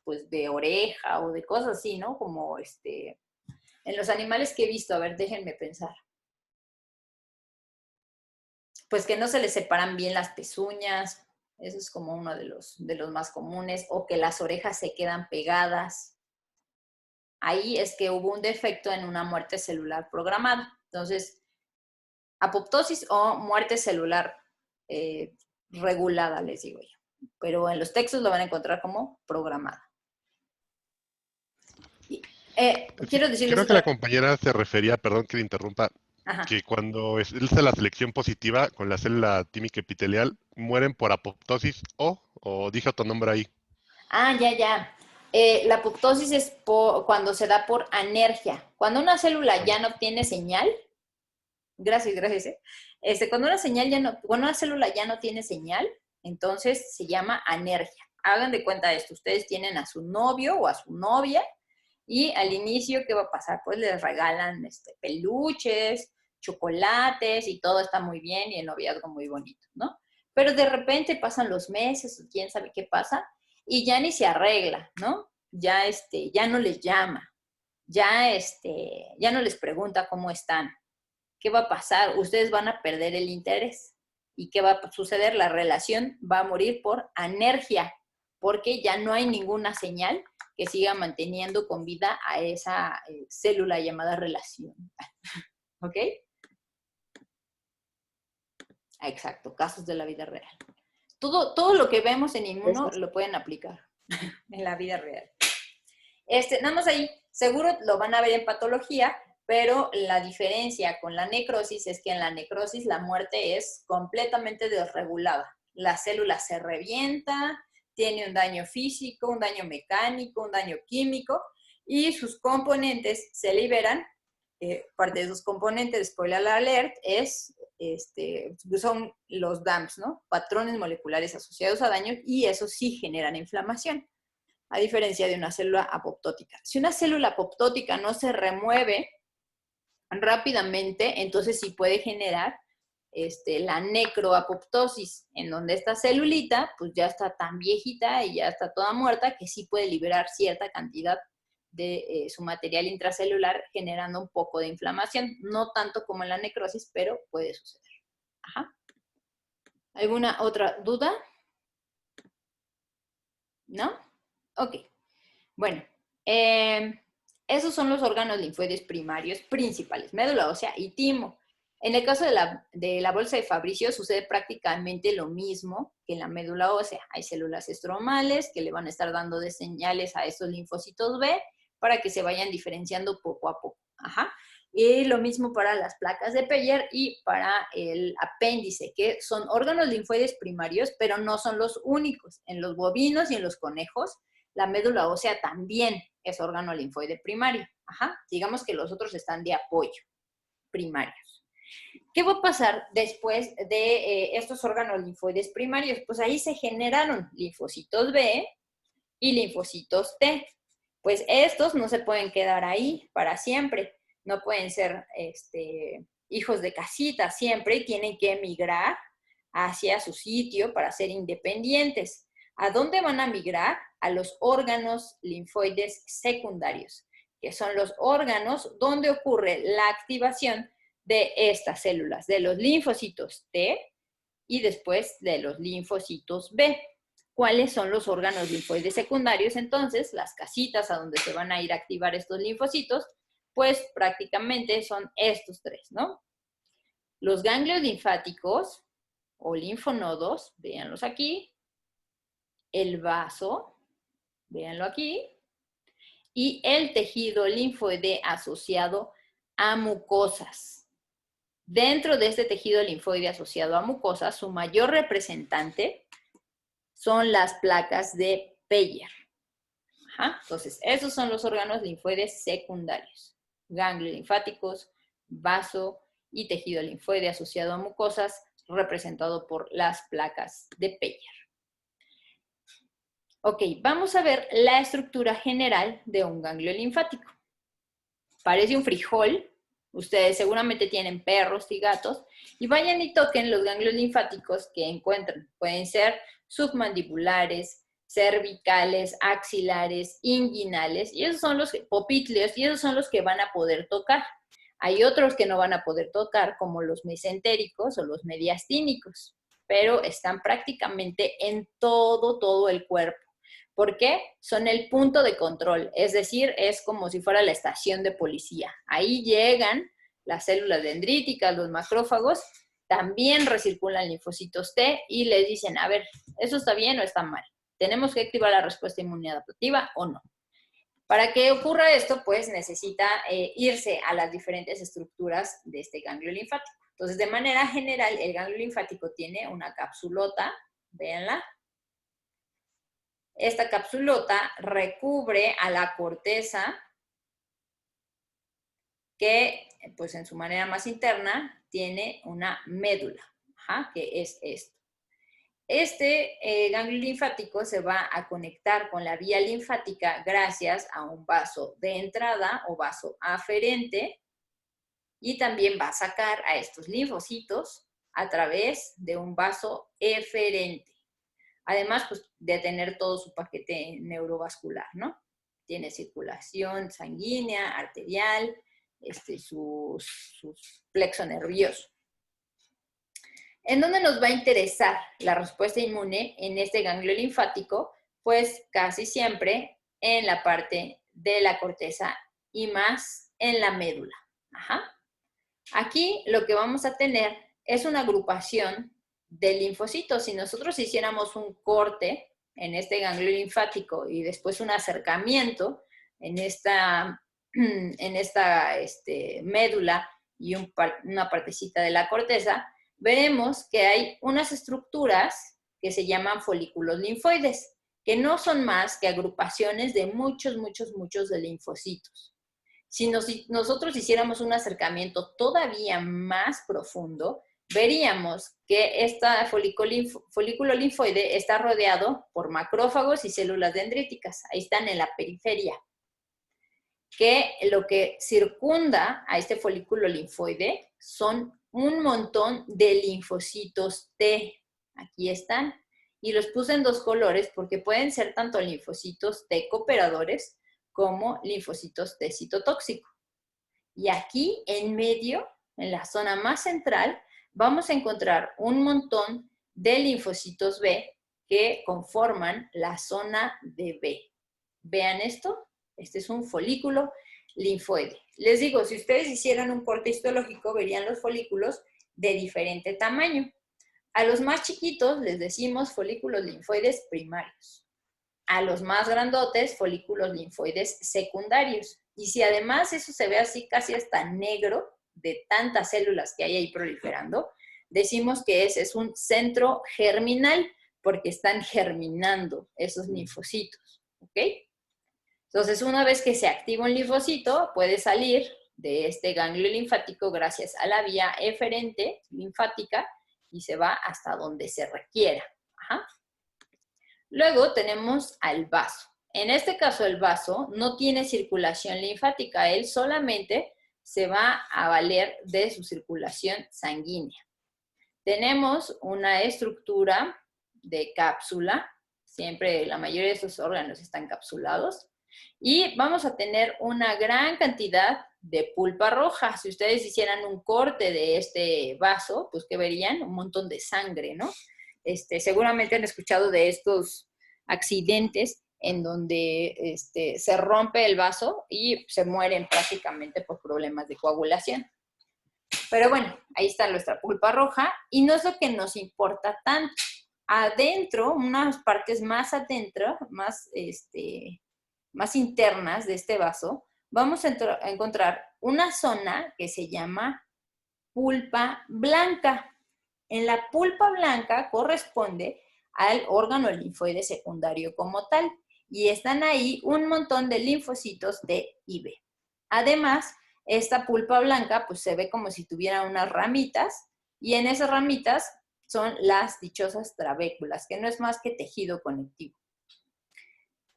pues de oreja o de cosas así, ¿no? Como En los animales que he visto, a ver, déjenme pensar. Pues que no se les separan bien las pezuñas, eso es como uno de los más comunes, o que las orejas se quedan pegadas. Ahí es que hubo un defecto en una muerte celular programada. Entonces, apoptosis o muerte celular regulada, les digo yo. Pero en los textos lo van a encontrar como programada. Quiero decirles Creo que la compañera se refería, perdón que le interrumpa, Ajá. que cuando es la selección positiva con la célula tímica epitelial, mueren por apoptosis o dije otro nombre ahí. Ah, ya. La apoptosis es cuando se da por anergia. Cuando una célula ya no obtiene señal, gracias. Cuando una célula ya no tiene señal, entonces se llama anergia. Hagan de cuenta esto, ustedes tienen a su novio o a su novia y al inicio, ¿qué va a pasar? Pues les regalan peluches, chocolates y todo está muy bien y el noviazgo muy bonito, ¿no? Pero de repente pasan los meses, quién sabe qué pasa, y ya ni se arregla, ¿no? Ya no les llama, ya no les pregunta cómo están. ¿Qué va a pasar? Ustedes van a perder el interés. ¿Y qué va a suceder? La relación va a morir por anergia, porque ya no hay ninguna señal que siga manteniendo con vida a esa célula llamada relación. ¿Ok? Exacto, casos de la vida real. Todo lo que vemos en Inmuno lo pueden aplicar en la vida real. Nada más ahí, seguro lo van a ver en patología, pero la diferencia con la necrosis es que en la necrosis la muerte es completamente desregulada. La célula se revienta, tiene un daño físico, un daño mecánico, un daño químico, y sus componentes se liberan. Parte de sus componentes, spoiler alert, son los DAMPs, ¿no? Patrones moleculares asociados a daños, y eso sí generan inflamación, a diferencia de una célula apoptótica. Si una célula apoptótica no se remueve rápidamente, entonces sí puede generar la necroapoptosis, en donde esta celulita pues ya está tan viejita y ya está toda muerta que sí puede liberar cierta cantidad de su material intracelular, generando un poco de inflamación. No tanto como en la necrosis, pero puede suceder. Ajá. ¿Alguna otra duda? ¿No? Ok. Bueno, esos son los órganos linfoides primarios principales, médula ósea y timo. En el caso de la bolsa de Fabricio sucede prácticamente lo mismo que en la médula ósea. Hay células estromales que le van a estar dando de señales a estos linfocitos B para que se vayan diferenciando poco a poco. Ajá. Y lo mismo para las placas de Peyer y para el apéndice, que son órganos linfoides primarios, pero no son los únicos. En los bovinos y en los conejos, la médula ósea también es órgano linfoide primario. Ajá. Digamos que los otros están de apoyo, primarios. ¿Qué va a pasar después de estos órganos linfoides primarios? Pues ahí se generaron linfocitos B y linfocitos T. Pues estos no se pueden quedar ahí para siempre. No pueden ser hijos de casita siempre y tienen que emigrar hacia su sitio para ser independientes. ¿A dónde van a migrar? A los órganos linfoides secundarios, que son los órganos donde ocurre la activación de estas células, de los linfocitos T y después de los linfocitos B. ¿Cuáles son los órganos linfoides secundarios? Entonces, las casitas a donde se van a ir a activar estos linfocitos, pues prácticamente son estos tres, ¿no? Los ganglios linfáticos o linfonodos, véanlos aquí, el vaso, véanlo aquí, y el tejido linfoide asociado a mucosas. Dentro de este tejido linfoide asociado a mucosas, su mayor representante son las placas de Peyer. Ajá. Entonces, esos son los órganos linfoides secundarios. Ganglios linfáticos, vaso y tejido linfoide asociado a mucosas, representado por las placas de Peyer. Ok, vamos a ver la estructura general de un ganglio linfático. Parece un frijol. Ustedes seguramente tienen perros y gatos y vayan y toquen los ganglios linfáticos que encuentran. Pueden ser submandibulares, cervicales, axilares, inguinales, y esos son los popitlios, y esos son los que van a poder tocar. Hay otros que no van a poder tocar, como los mesentéricos o los mediastínicos, pero están prácticamente en todo el cuerpo. ¿Por qué? Son el punto de control, es decir, es como si fuera la estación de policía. Ahí llegan las células dendríticas, los macrófagos, también recirculan linfocitos T y les dicen, a ver, ¿eso está bien o está mal? ¿Tenemos que activar la respuesta inmunadaptativa o no? Para que ocurra esto, pues necesita irse a las diferentes estructuras de este ganglio linfático. Entonces, de manera general, el ganglio linfático tiene una capsulota, véanla. Esta capsulota recubre a la corteza que, pues en su manera más interna, tiene una médula, que es esto. Este ganglio linfático se va a conectar con la vía linfática gracias a un vaso de entrada o vaso aferente y también va a sacar a estos linfocitos a través de un vaso eferente. Además, pues, de tener todo su paquete neurovascular, ¿no? Tiene circulación sanguínea, arterial, su plexo nervioso. ¿En dónde nos va a interesar la respuesta inmune en este ganglio linfático? Pues casi siempre en la parte de la corteza y más en la médula. Aquí lo que vamos a tener es una agrupación de linfocitos. Si nosotros hiciéramos un corte en este ganglio linfático y después un acercamiento en esta médula y una partecita de la corteza, veremos que hay unas estructuras que se llaman folículos linfoides, que no son más que agrupaciones de muchos de linfocitos. Si nosotros hiciéramos un acercamiento todavía más profundo, veríamos que este folículo linfoide está rodeado por macrófagos y células dendríticas. Ahí están en la periferia. Que lo que circunda a este folículo linfoide son un montón de linfocitos T. Aquí están. Y los puse en dos colores porque pueden ser tanto linfocitos T cooperadores como linfocitos T citotóxico. Y aquí en medio, en la zona más central, vamos a encontrar un montón de linfocitos B que conforman la zona de B. ¿Vean esto? Este es un folículo linfoide. Les digo, si ustedes hicieran un corte histológico, verían los folículos de diferente tamaño. A los más chiquitos les decimos folículos linfoides primarios. A los más grandotes, folículos linfoides secundarios. Y si además eso se ve así casi hasta negro, de tantas células que hay ahí proliferando, decimos que ese es un centro germinal, porque están germinando esos linfocitos, ¿ok? Entonces, una vez que se activa un linfocito, puede salir de este ganglio linfático gracias a la vía eferente linfática y se va hasta donde se requiera. Luego tenemos al vaso. En este caso, el vaso no tiene circulación linfática, él solamente se va a valer de su circulación sanguínea. Tenemos una estructura de cápsula, siempre la mayoría de estos órganos están capsulados, y vamos a tener una gran cantidad de pulpa roja. Si ustedes hicieran un corte de este vaso, pues ¿qué verían? Un montón de sangre, ¿no? Seguramente han escuchado de estos accidentes en donde se rompe el vaso y se mueren prácticamente por problemas de coagulación. Pero bueno, ahí está nuestra pulpa roja y no es lo que nos importa tanto. Adentro, unas partes más adentro, más internas de este vaso, vamos a encontrar una zona que se llama pulpa blanca. En la pulpa blanca corresponde al órgano linfoide secundario como tal. Y están ahí un montón de linfocitos T y B. Además, esta pulpa blanca pues se ve como si tuviera unas ramitas y en esas ramitas son las dichosas trabéculas, que no es más que tejido conectivo.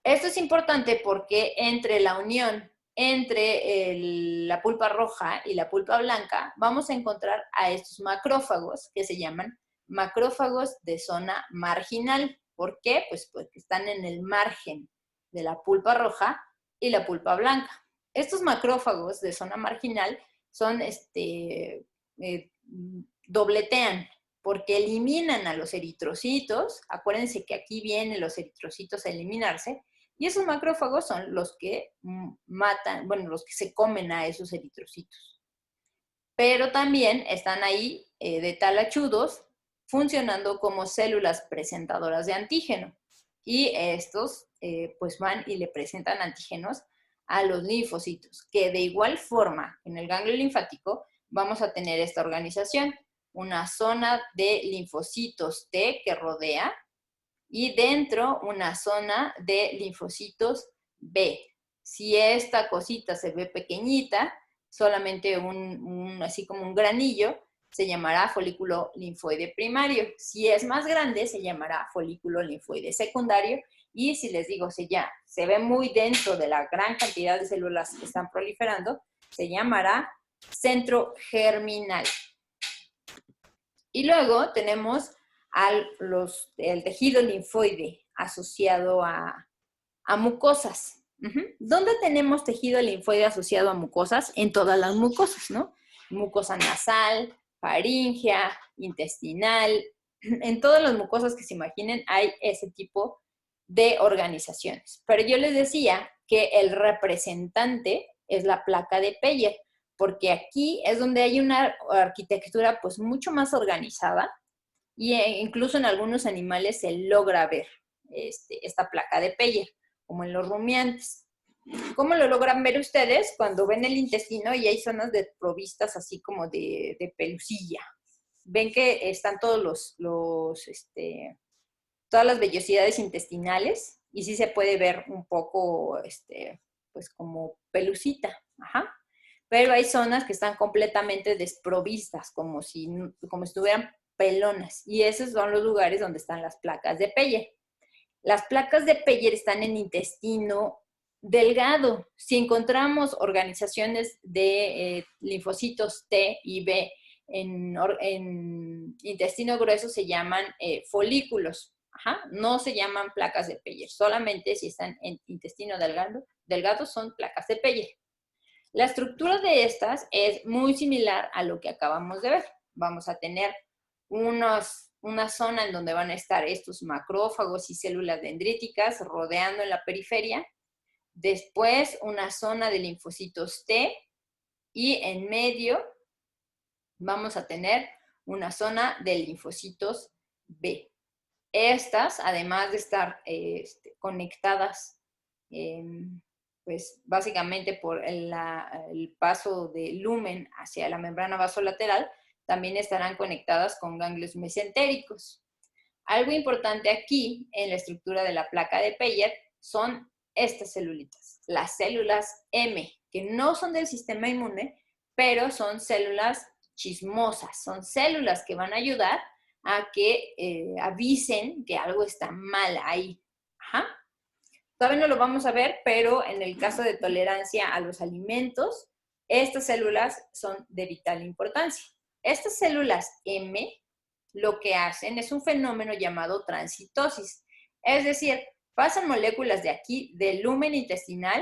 Esto es importante porque entre la unión entre la pulpa roja y la pulpa blanca vamos a encontrar a estos macrófagos que se llaman macrófagos de zona marginal. ¿Por qué? Pues porque están en el margen de la pulpa roja y la pulpa blanca. Estos macrófagos de zona marginal son, dobletean, porque eliminan a los eritrocitos. Acuérdense que aquí vienen los eritrocitos a eliminarse, y esos macrófagos son los que matan, bueno, los que se comen a esos eritrocitos. Pero también están ahí de talachudos, funcionando como células presentadoras de antígeno. Y estos pues van y le presentan antígenos a los linfocitos, que de igual forma en el ganglio linfático vamos a tener esta organización, una zona de linfocitos T que rodea y dentro una zona de linfocitos B. Si esta cosita se ve pequeñita, solamente así como un granillo, se llamará folículo linfoide primario. Si es más grande, se llamará folículo linfoide secundario. Y si les digo, se ve muy dentro de la gran cantidad de células que están proliferando, se llamará centro germinal. Y luego tenemos el tejido linfoide asociado a mucosas. ¿Dónde tenemos tejido linfoide asociado a mucosas? En todas las mucosas, ¿no? Mucosa nasal, faríngea, intestinal. En todas las mucosas que se imaginen hay ese tipo de organizaciones. Pero yo les decía que el representante es la placa de Peyer, porque aquí es donde hay una arquitectura pues mucho más organizada, y incluso en algunos animales se logra ver esta placa de Peyer, como en los rumiantes. ¿Cómo lo logran ver ustedes? Cuando ven el intestino y hay zonas provistas así como de pelusilla. Ven que están todas las vellosidades intestinales, y sí se puede ver un poco, pues como pelucita. Ajá. Pero hay zonas que están completamente desprovistas, como si estuvieran pelonas, y esos son los lugares donde están las placas de Peyer. Las placas de Peyer están en intestino delgado. Si encontramos organizaciones de linfocitos T y B en intestino grueso, se llaman folículos. Ajá. No se llaman placas de Peyer, solamente si están en intestino delgado son placas de Peyer. La estructura de estas es muy similar a lo que acabamos de ver. Vamos a tener una zona en donde van a estar estos macrófagos y células dendríticas rodeando en la periferia. Después una zona de linfocitos T, y en medio vamos a tener una zona de linfocitos B. Estas, además de estar conectadas pues básicamente por el paso de lumen hacia la membrana vasolateral, también estarán conectadas con ganglios mesentéricos. Algo importante aquí en la estructura de la placa de Peyer son estas celulitas, las células M, que no son del sistema inmune, pero son células chismosas, son células que van a ayudar a que avisen que algo está mal ahí. Ajá. Todavía no lo vamos a ver, pero en el caso de tolerancia a los alimentos, estas células son de vital importancia. Estas células M lo que hacen es un fenómeno llamado transitosis. Es decir, pasan moléculas de aquí, del lumen intestinal,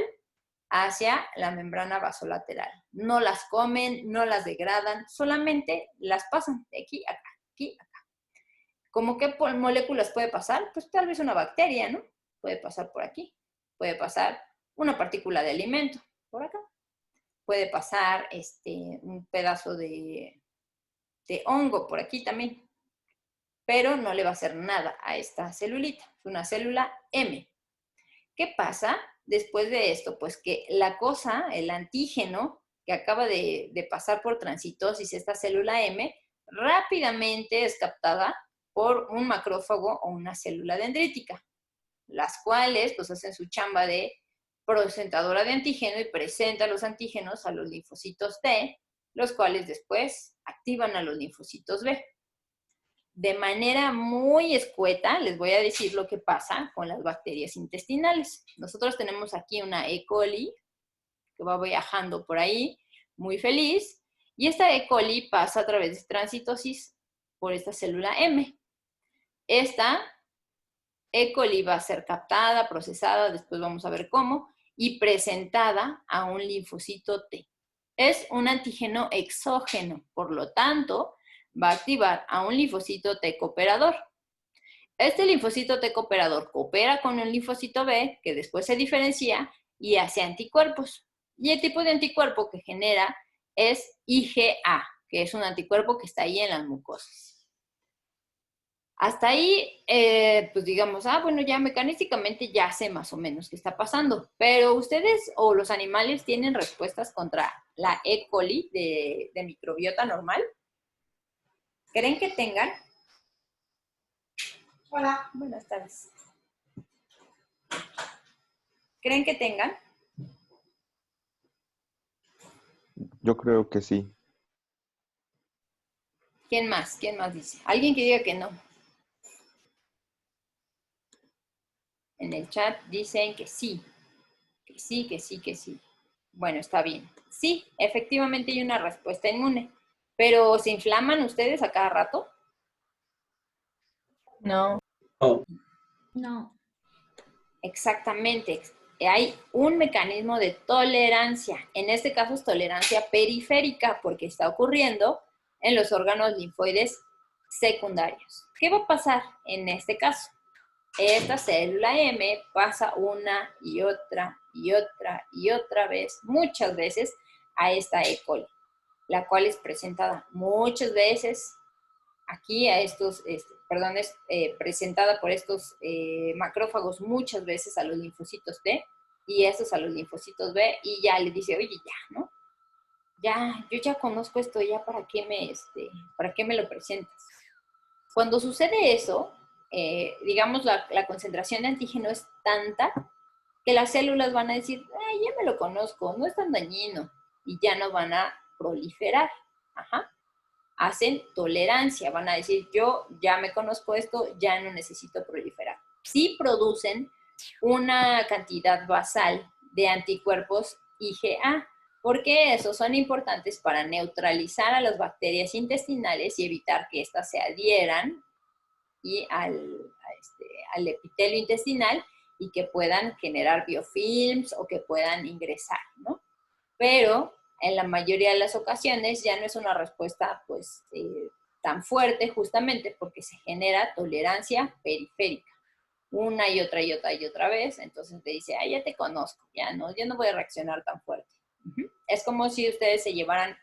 hacia la membrana vasolateral. No las comen, no las degradan, solamente las pasan de aquí a acá, aquí a acá. ¿Cómo qué moléculas puede pasar? Pues tal vez una bacteria, ¿no? Puede pasar por aquí. Puede pasar una partícula de alimento por acá. Puede pasar un pedazo de hongo por aquí también. Pero no le va a hacer nada a esta celulita. Es una célula M. ¿Qué pasa después de esto? Pues que la cosa, el antígeno que acaba de pasar por transitosis, esta célula M, rápidamente es captada por un macrófago o una célula dendrítica, las cuales pues hacen su chamba de presentadora de antígeno y presentan los antígenos a los linfocitos T, los cuales después activan a los linfocitos B. De manera muy escueta, les voy a decir lo que pasa con las bacterias intestinales. Nosotros tenemos aquí una E. coli que va viajando por ahí, muy feliz, y esta E. coli pasa a través de transitosis por esta célula M. Esta E. coli va a ser captada, procesada, después vamos a ver cómo, y presentada a un linfocito T. Es un antígeno exógeno, por lo tanto, va a activar a un linfocito T cooperador. Este linfocito T cooperador coopera con un linfocito B, que después se diferencia y hace anticuerpos. Y el tipo de anticuerpo que genera es IgA, que es un anticuerpo que está ahí en las mucosas. Hasta ahí, pues digamos, bueno, ya mecanísticamente ya sé más o menos qué está pasando, pero ustedes o los animales tienen respuestas contra la E. coli de microbiota normal. ¿Creen que tengan? Hola, buenas tardes. ¿Creen que tengan? Yo creo que sí. ¿Quién más? ¿Quién más dice? Alguien que diga que no. En el chat dicen que sí. Que sí, que sí, que sí. Bueno, está bien. Sí, efectivamente hay una respuesta inmune. ¿Pero se inflaman ustedes a cada rato? No. No. Exactamente. Hay un mecanismo de tolerancia. En este caso es tolerancia periférica porque está ocurriendo en los órganos linfoides secundarios. ¿Qué va a pasar en este caso? Esta célula M pasa una y otra y otra y otra vez, muchas veces, a esta E. coli, la cual es presentada muchas veces aquí a estos, es presentada por estos macrófagos muchas veces a los linfocitos T y estos a los linfocitos B y ya le dice, oye, ya, ¿no? Ya, yo ya conozco esto, ya para qué me lo presentas. Cuando sucede eso, digamos, la concentración de antígeno es tanta que las células van a decir, ya me lo conozco, no es tan dañino, y ya no van a proliferar. Ajá. Hacen tolerancia, van a decir, yo ya me conozco esto, ya no necesito proliferar. Sí producen una cantidad basal de anticuerpos IgA, porque esos son importantes para neutralizar a las bacterias intestinales y evitar que éstas se adhieran y al epitelio intestinal y que puedan generar biofilms o que puedan ingresar, ¿no? Pero en la mayoría de las ocasiones ya no es una respuesta pues tan fuerte justamente porque se genera tolerancia periférica una y otra y otra y otra vez, entonces te dice, ya te conozco, ya no voy a reaccionar tan fuerte. Es como si ustedes se llevaran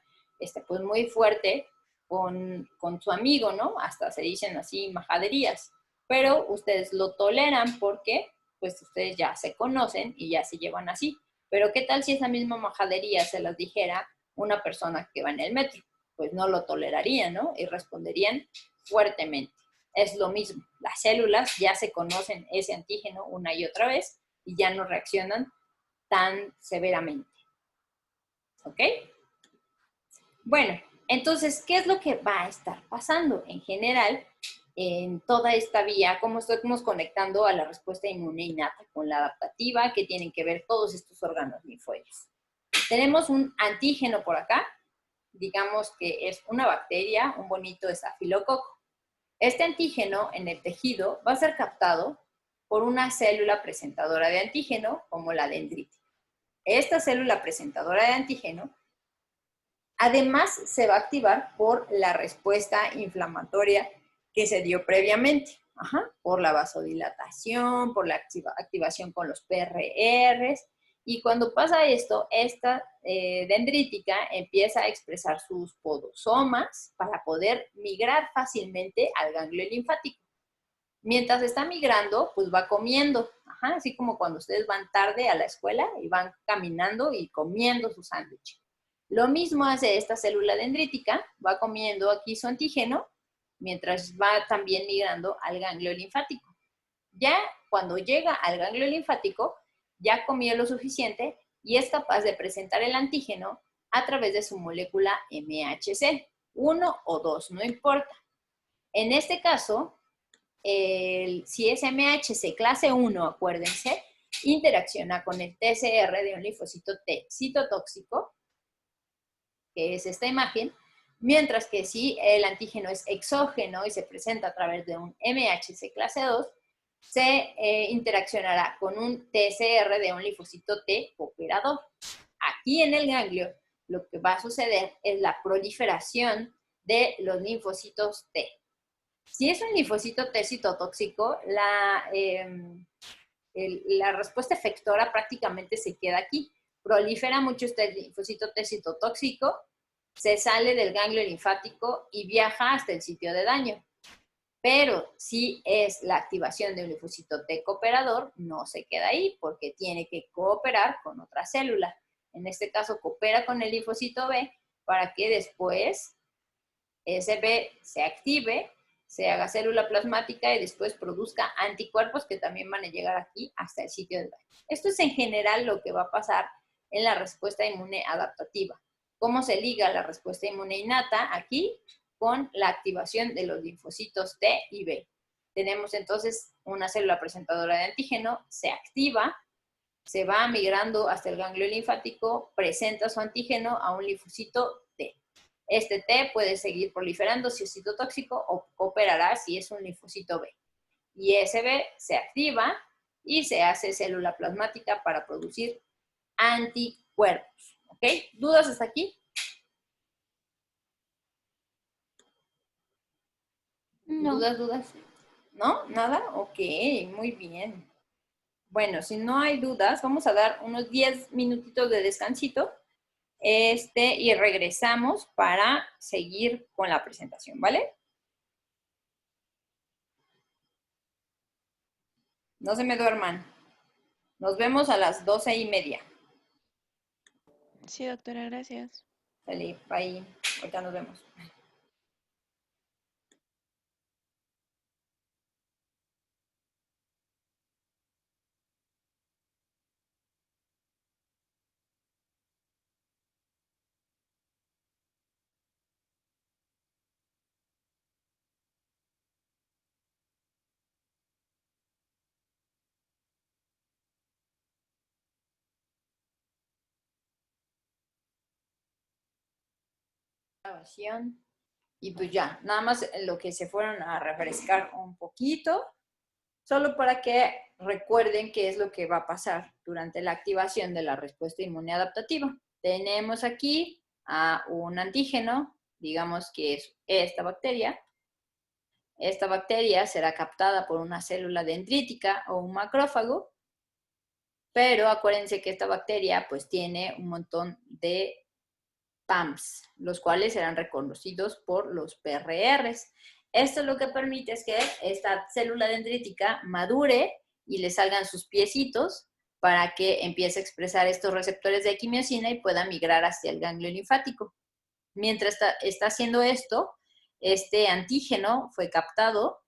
pues muy fuerte con su amigo, ¿no? Hasta se dicen así majaderías, pero ustedes lo toleran porque pues ustedes ya se conocen y ya se llevan así. Pero ¿qué tal si esa misma majadería se las dijera una persona que va en el metro? Pues no lo tolerarían, ¿no? Y responderían fuertemente. Es lo mismo, las células ya se conocen ese antígeno una y otra vez y ya no reaccionan tan severamente. ¿Ok? Bueno, entonces, ¿qué es lo que va a estar pasando? En general, en toda esta vía, cómo estamos conectando a la respuesta inmune innata con la adaptativa, que tienen que ver todos estos órganos linfoides. Tenemos un antígeno por acá, digamos que es una bacteria, un bonito estafilococo. Este antígeno en el tejido va a ser captado por una célula presentadora de antígeno, como la dendrítica. Esta célula presentadora de antígeno, además, se va a activar por la respuesta inflamatoria que se dio previamente, por la vasodilatación, por la activación con los PRRs, y cuando pasa esto, esta dendrítica empieza a expresar sus podosomas para poder migrar fácilmente al ganglio linfático. Mientras está migrando, pues va comiendo, así como cuando ustedes van tarde a la escuela y van caminando y comiendo su sándwich. Lo mismo hace esta célula dendrítica, va comiendo aquí su antígeno, mientras va también migrando al ganglio linfático. Ya cuando llega al ganglio linfático, ya comió lo suficiente y es capaz de presentar el antígeno a través de su molécula MHC, 1 o 2, no importa. En este caso, si es MHC clase 1, acuérdense, interacciona con el TCR de un linfocito T citotóxico, que es esta imagen, mientras que si el antígeno es exógeno y se presenta a través de un MHC clase 2, se interaccionará con un TCR de un linfocito T cooperador. Aquí en el ganglio lo que va a suceder es la proliferación de los linfocitos T. Si es un linfocito T citotóxico, la respuesta efectora prácticamente se queda aquí. Prolifera mucho este linfocito T citotóxico, se sale del ganglio linfático y viaja hasta el sitio de daño. Pero si es la activación de un linfocito T cooperador, no se queda ahí porque tiene que cooperar con otra célula. En este caso, coopera con el linfocito B para que después ese B se active, se haga célula plasmática y después produzca anticuerpos que también van a llegar aquí hasta el sitio de daño. Esto es en general lo que va a pasar en la respuesta inmune adaptativa. ¿Cómo se liga la respuesta inmune innata aquí con la activación de los linfocitos T y B? Tenemos entonces una célula presentadora de antígeno, se activa, se va migrando hasta el ganglio linfático, presenta su antígeno a un linfocito T. Este T puede seguir proliferando si es citotóxico o cooperará si es un linfocito B. Y ese B se activa y se hace célula plasmática para producir anticuerpos. ¿Ok? ¿Dudas hasta aquí? No. ¿Dudas? ¿No? ¿Nada? Ok, muy bien. Bueno, si no hay dudas, vamos a dar unos 10 minutitos de descansito y regresamos para seguir con la presentación, ¿vale? No se me duerman. Nos vemos a las 12:30. Sí, doctora, gracias. Vale, bye. Ahorita nos vemos. Grabación. Y pues ya, nada más lo que se fueron a refrescar un poquito, solo para que recuerden qué es lo que va a pasar durante la activación de la respuesta inmune adaptativa. Tenemos aquí a un antígeno, digamos que es esta bacteria. Esta bacteria será captada por una célula dendrítica o un macrófago, pero acuérdense que esta bacteria pues tiene un montón de PAMPs, los cuales serán reconocidos por los PRRs. Esto lo que permite es que esta célula dendrítica madure y le salgan sus piecitos para que empiece a expresar estos receptores de quimiosina y pueda migrar hacia el ganglio linfático. Mientras está haciendo esto, este antígeno fue captado,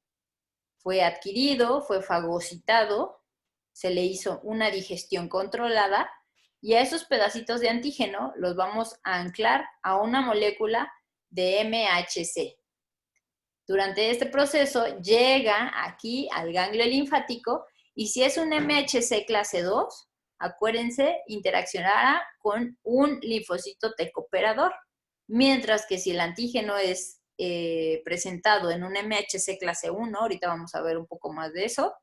fue adquirido, fue fagocitado, se le hizo una digestión controlada y a esos pedacitos de antígeno los vamos a anclar a una molécula de MHC. Durante este proceso llega aquí al ganglio linfático y si es un MHC clase 2, acuérdense, interaccionará con un linfocito T cooperador. Mientras que si el antígeno es presentado en un MHC clase 1, ahorita vamos a ver un poco más de eso,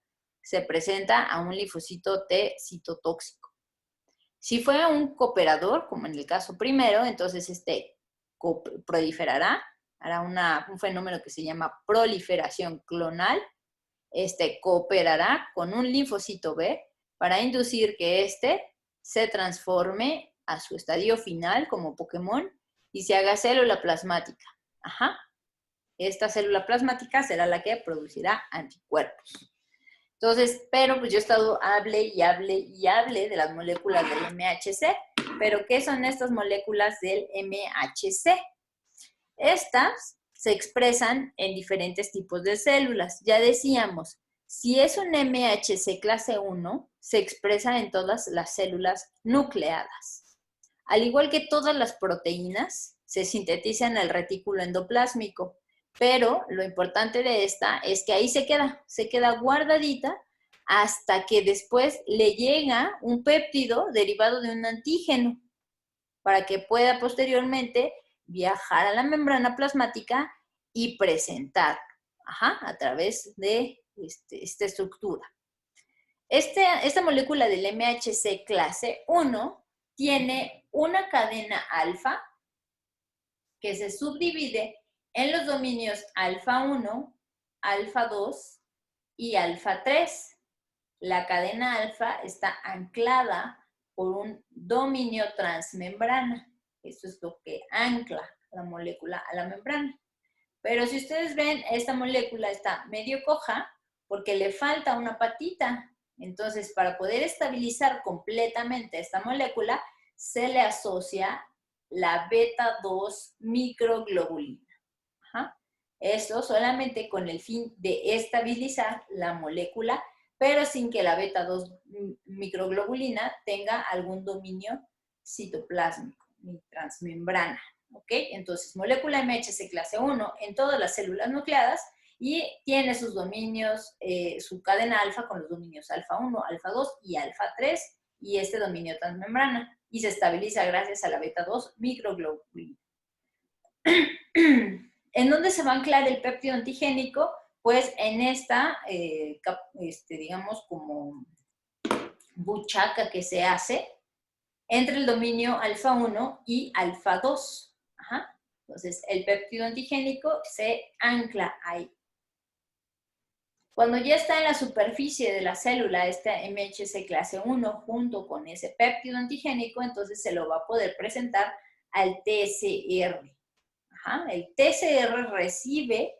se presenta a un linfocito T citotóxico. Si fue un cooperador, como en el caso primero, entonces proliferará, hará un fenómeno que se llama proliferación clonal, cooperará con un linfocito B para inducir que se transforme a su estadio final como Pokémon y se haga célula plasmática. Ajá. Esta célula plasmática será la que producirá anticuerpos. Entonces, pero pues yo he estado hable de las moléculas del MHC. ¿Pero qué son estas moléculas del MHC? Estas se expresan en diferentes tipos de células. Ya decíamos, si es un MHC clase 1, se expresa en todas las células nucleadas. Al igual que todas las proteínas, se sintetiza en el retículo endoplásmico. Pero lo importante de esta es que ahí se queda guardadita hasta que después le llega un péptido derivado de un antígeno para que pueda posteriormente viajar a la membrana plasmática y presentar a través de esta estructura. Esta molécula del MHC clase 1 tiene una cadena alfa que se subdivide en los dominios alfa 1, alfa 2 y alfa 3. La cadena alfa está anclada por un dominio transmembrana. Eso es lo que ancla la molécula a la membrana. Pero si ustedes ven, esta molécula está medio coja porque le falta una patita. Entonces, para poder estabilizar completamente esta molécula, se le asocia la beta 2 microglobulina. Esto solamente con el fin de estabilizar la molécula, pero sin que la beta 2 microglobulina tenga algún dominio citoplásmico ni transmembrana. ¿Ok? Entonces, molécula MHC clase 1 en todas las células nucleadas y tiene sus dominios, su cadena alfa con los dominios alfa 1, alfa 2 y alfa 3 y este dominio transmembrana y se estabiliza gracias a la beta 2 microglobulina. ¿En dónde se va a anclar el péptido antigénico? Pues en esta, digamos, como buchaca que se hace entre el dominio alfa 1 y alfa 2. Entonces, el péptido antigénico se ancla ahí. Cuando ya está en la superficie de la célula, este MHC clase 1, junto con ese péptido antigénico, entonces se lo va a poder presentar al TCR. El TCR recibe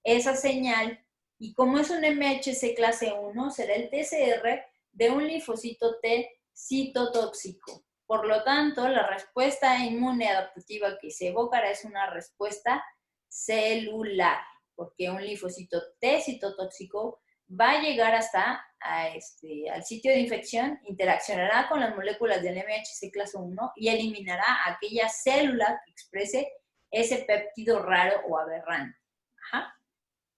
esa señal y como es un MHC clase 1, será el TCR de un linfocito T citotóxico. Por lo tanto, la respuesta inmune adaptativa que se evocará es una respuesta celular, porque un linfocito T citotóxico va a llegar hasta al sitio de infección, interaccionará con las moléculas del MHC clase 1 y eliminará aquella célula que exprese ese péptido raro o aberrante.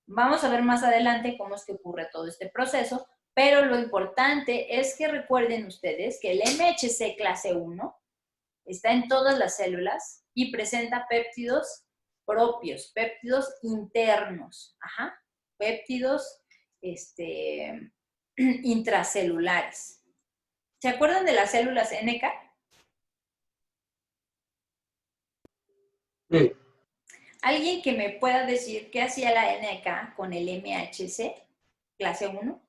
Vamos a ver más adelante cómo es que ocurre todo este proceso, pero lo importante es que recuerden ustedes que el MHC clase 1 está en todas las células y presenta péptidos propios, péptidos internos, péptidos intracelulares. ¿Se acuerdan de las células NK? Sí. ¿Alguien que me pueda decir qué hacía la NK con el MHC clase 1?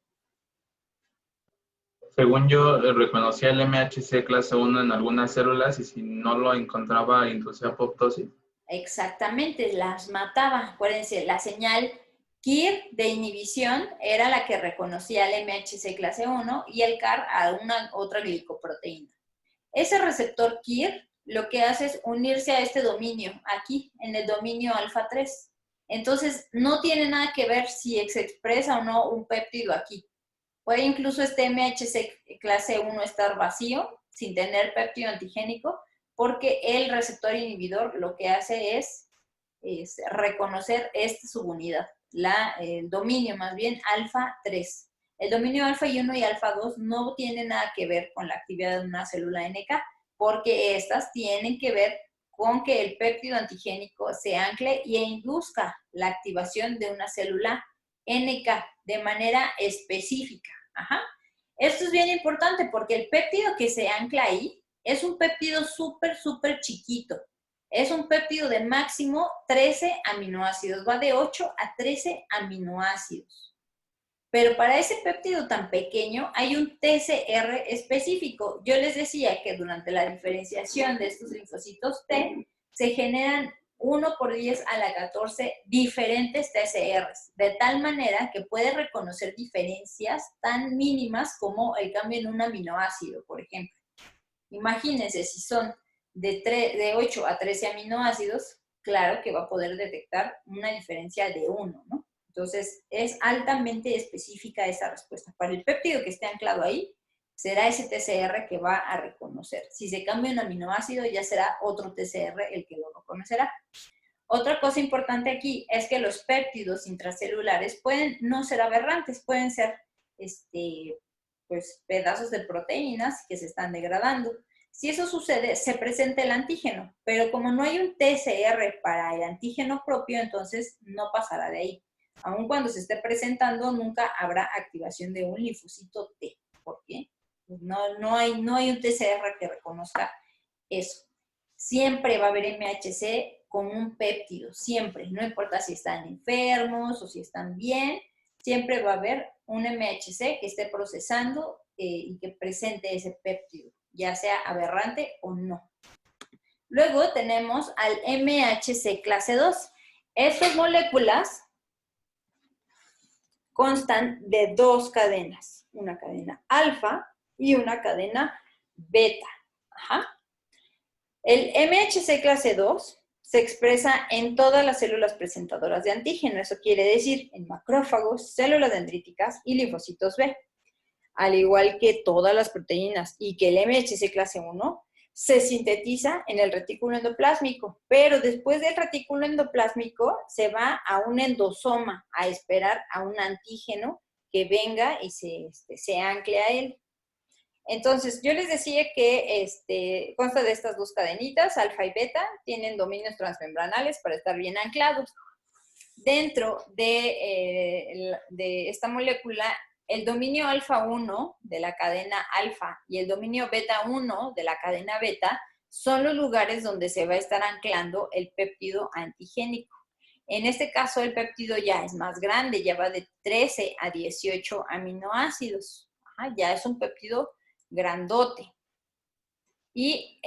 Según yo, reconocía el MHC clase 1 en algunas células y si no lo encontraba, inducía apoptosis. Exactamente, las mataba. Acuérdense, la señal KIR de inhibición era la que reconocía el MHC clase 1 y el CAR a una otra glicoproteína. Ese receptor KIR lo que hace es unirse a este dominio, aquí, en el dominio alfa 3. Entonces, no tiene nada que ver si se expresa o no un péptido aquí. Puede incluso este MHC clase 1 estar vacío, sin tener péptido antigénico, porque el receptor inhibidor lo que hace es reconocer esta subunidad, el dominio más bien alfa 3. El dominio alfa 1 y alfa 2 no tienen nada que ver con la actividad de una célula NK, porque estas tienen que ver con que el péptido antigénico se ancle e induzca la activación de una célula NK de manera específica. Esto es bien importante porque el péptido que se ancla ahí es un péptido súper chiquito. Es un péptido de máximo 13 aminoácidos. Va de 8 a 13 aminoácidos. Pero para ese péptido tan pequeño hay un TCR específico. Yo les decía que durante la diferenciación de estos linfocitos T se generan 1 por 10 a la 14 diferentes TCRs, de tal manera que puede reconocer diferencias tan mínimas como el cambio en un aminoácido, por ejemplo. Imagínense, si son de 8 a 13 aminoácidos, claro que va a poder detectar una diferencia de 1, ¿no? Entonces, es altamente específica esa respuesta. Para el péptido que esté anclado ahí, será ese TCR que va a reconocer. Si se cambia un aminoácido, ya será otro TCR el que lo reconocerá. Otra cosa importante aquí es que los péptidos intracelulares pueden no ser aberrantes, pueden ser pues, pedazos de proteínas que se están degradando. Si eso sucede, se presenta el antígeno, pero como no hay un TCR para el antígeno propio, entonces no pasará de ahí. Aun cuando se esté presentando, nunca habrá activación de un linfocito T. ¿Por qué? Pues no hay un TCR que reconozca eso. Siempre va a haber MHC con un péptido, siempre. No importa si están enfermos o si están bien, siempre va a haber un MHC que esté procesando y que presente ese péptido, ya sea aberrante o no. Luego tenemos al MHC clase 2. Estas moléculas constan de dos cadenas, una cadena alfa y una cadena beta. El MHC clase 2 se expresa en todas las células presentadoras de antígeno, eso quiere decir en macrófagos, células dendríticas y linfocitos B. Al igual que todas las proteínas y que el MHC clase 1 se sintetiza en el retículo endoplásmico, pero después del retículo endoplásmico se va a un endosoma a esperar a un antígeno que venga y se ancle a él. Entonces, yo les decía que consta de estas dos cadenitas, alfa y beta, tienen dominios transmembranales para estar bien anclados. Dentro de esta molécula, el dominio alfa 1 de la cadena alfa y el dominio beta 1 de la cadena beta son los lugares donde se va a estar anclando el péptido antigénico. En este caso, el péptido ya es más grande, ya va de 13 a 18 aminoácidos. Ya es un péptido grandote. Y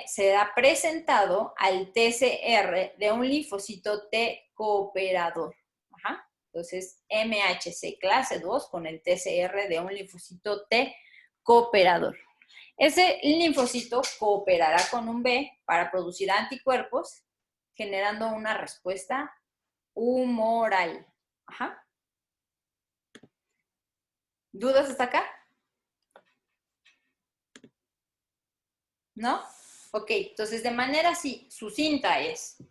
se da presentado al TCR de un linfocito T cooperador. Entonces, MHC clase 2 con el TCR de un linfocito T cooperador. Ese linfocito cooperará con un B para producir anticuerpos, generando una respuesta humoral. ¿Dudas hasta acá? ¿No? Ok, entonces de manera así sucinta es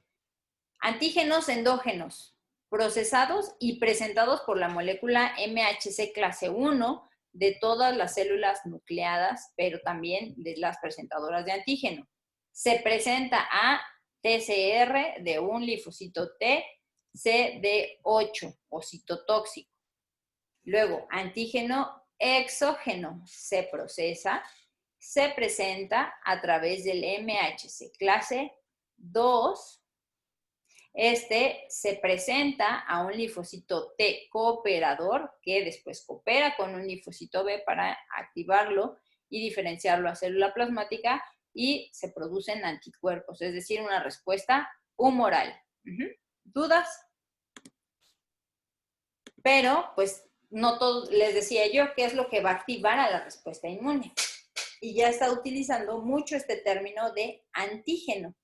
antígenos endógenos procesados y presentados por la molécula MHC clase 1 de todas las células nucleadas, pero también de las presentadoras de antígeno. Se presenta a TCR de un linfocito T CD8 o citotóxico. Luego, antígeno exógeno se procesa, se presenta a través del MHC clase 2. Se presenta a un linfocito T cooperador que después coopera con un linfocito B para activarlo y diferenciarlo a célula plasmática y se producen anticuerpos, es decir, una respuesta humoral. ¿Dudas? Pero, pues, no todo, les decía yo, qué es lo que va a activar a la respuesta inmune. Y ya está utilizando mucho este término de antígeno.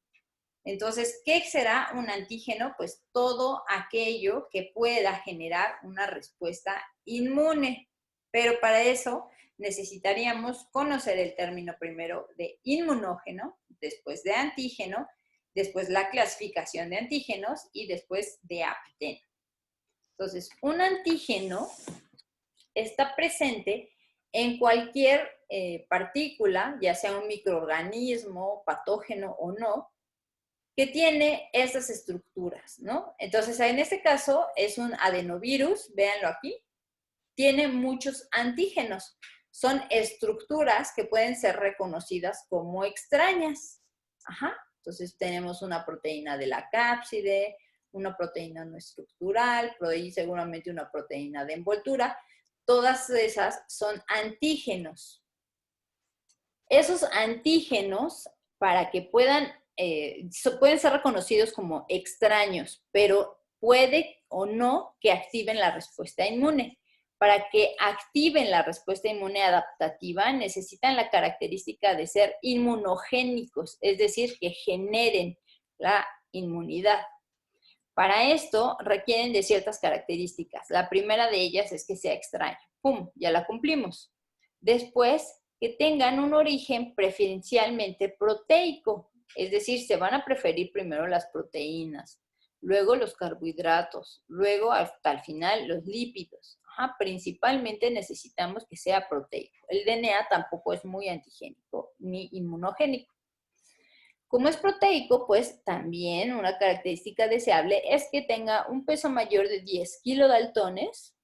Entonces, ¿qué será un antígeno? Pues todo aquello que pueda generar una respuesta inmune. Pero para eso necesitaríamos conocer el término primero de inmunógeno, después de antígeno, después la clasificación de antígenos y después de apiteno. Entonces, un antígeno está presente en cualquier partícula, ya sea un microorganismo, patógeno o no, que tiene estas estructuras, ¿no? Entonces, en este caso es un adenovirus, véanlo aquí, tiene muchos antígenos. Son estructuras que pueden ser reconocidas como extrañas. Entonces, tenemos una proteína de la cápside, una proteína no estructural, y seguramente una proteína de envoltura. Todas esas son antígenos. Esos antígenos, para que pueden ser reconocidos como extraños, pero puede o no que activen la respuesta inmune. Para que activen la respuesta inmune adaptativa, necesitan la característica de ser inmunogénicos, es decir, que generen la inmunidad. Para esto requieren de ciertas características. La primera de ellas es que sea extraño. ¡Pum! Ya la cumplimos. Después, que tengan un origen preferencialmente proteico. Es decir, se van a preferir primero las proteínas, luego los carbohidratos, luego hasta el final los lípidos. Principalmente necesitamos que sea proteico. El DNA tampoco es muy antigénico ni inmunogénico. Como es proteico, pues también una característica deseable es que tenga un peso mayor de 10 kilodaltones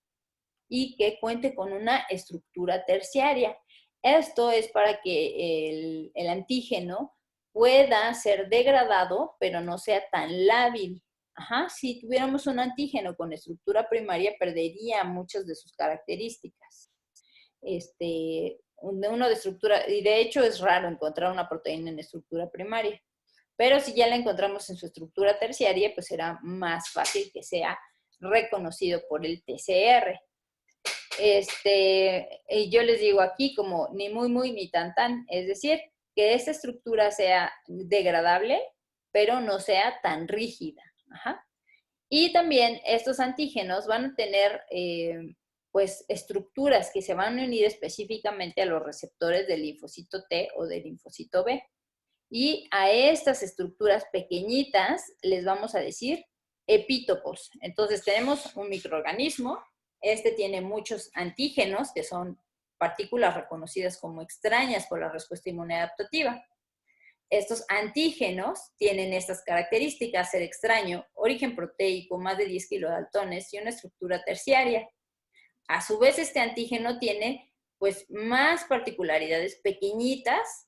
y que cuente con una estructura terciaria. Esto es para que el antígeno pueda ser degradado, pero no sea tan lábil. Ajá, si tuviéramos un antígeno con estructura primaria, perdería muchas de sus características. Uno de estructura, y de hecho es raro encontrar una proteína en estructura primaria, pero si ya la encontramos en su estructura terciaria, pues será más fácil que sea reconocido por el TCR. Y yo les digo aquí como ni muy, muy, ni tan, tan, es decir, que esta estructura sea degradable, pero no sea tan rígida. Ajá. Y también estos antígenos van a tener pues estructuras que se van a unir específicamente a los receptores del linfocito T o del linfocito B. Y a estas estructuras pequeñitas les vamos a decir epítopos. Entonces tenemos un microorganismo, tiene muchos antígenos que son partículas reconocidas como extrañas por la respuesta inmune adaptativa. Estos antígenos tienen estas características: ser extraño, origen proteico, más de 10 kilodaltones y una estructura terciaria. A su vez, este antígeno tiene pues más particularidades pequeñitas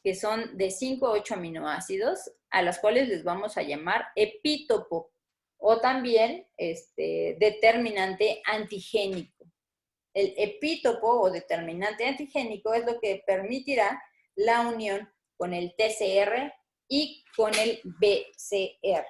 que son de 5 a 8 aminoácidos, a las cuales les vamos a llamar epítopo o también determinante antigénico. El epítopo o determinante antigénico es lo que permitirá la unión con el TCR y con el BCR.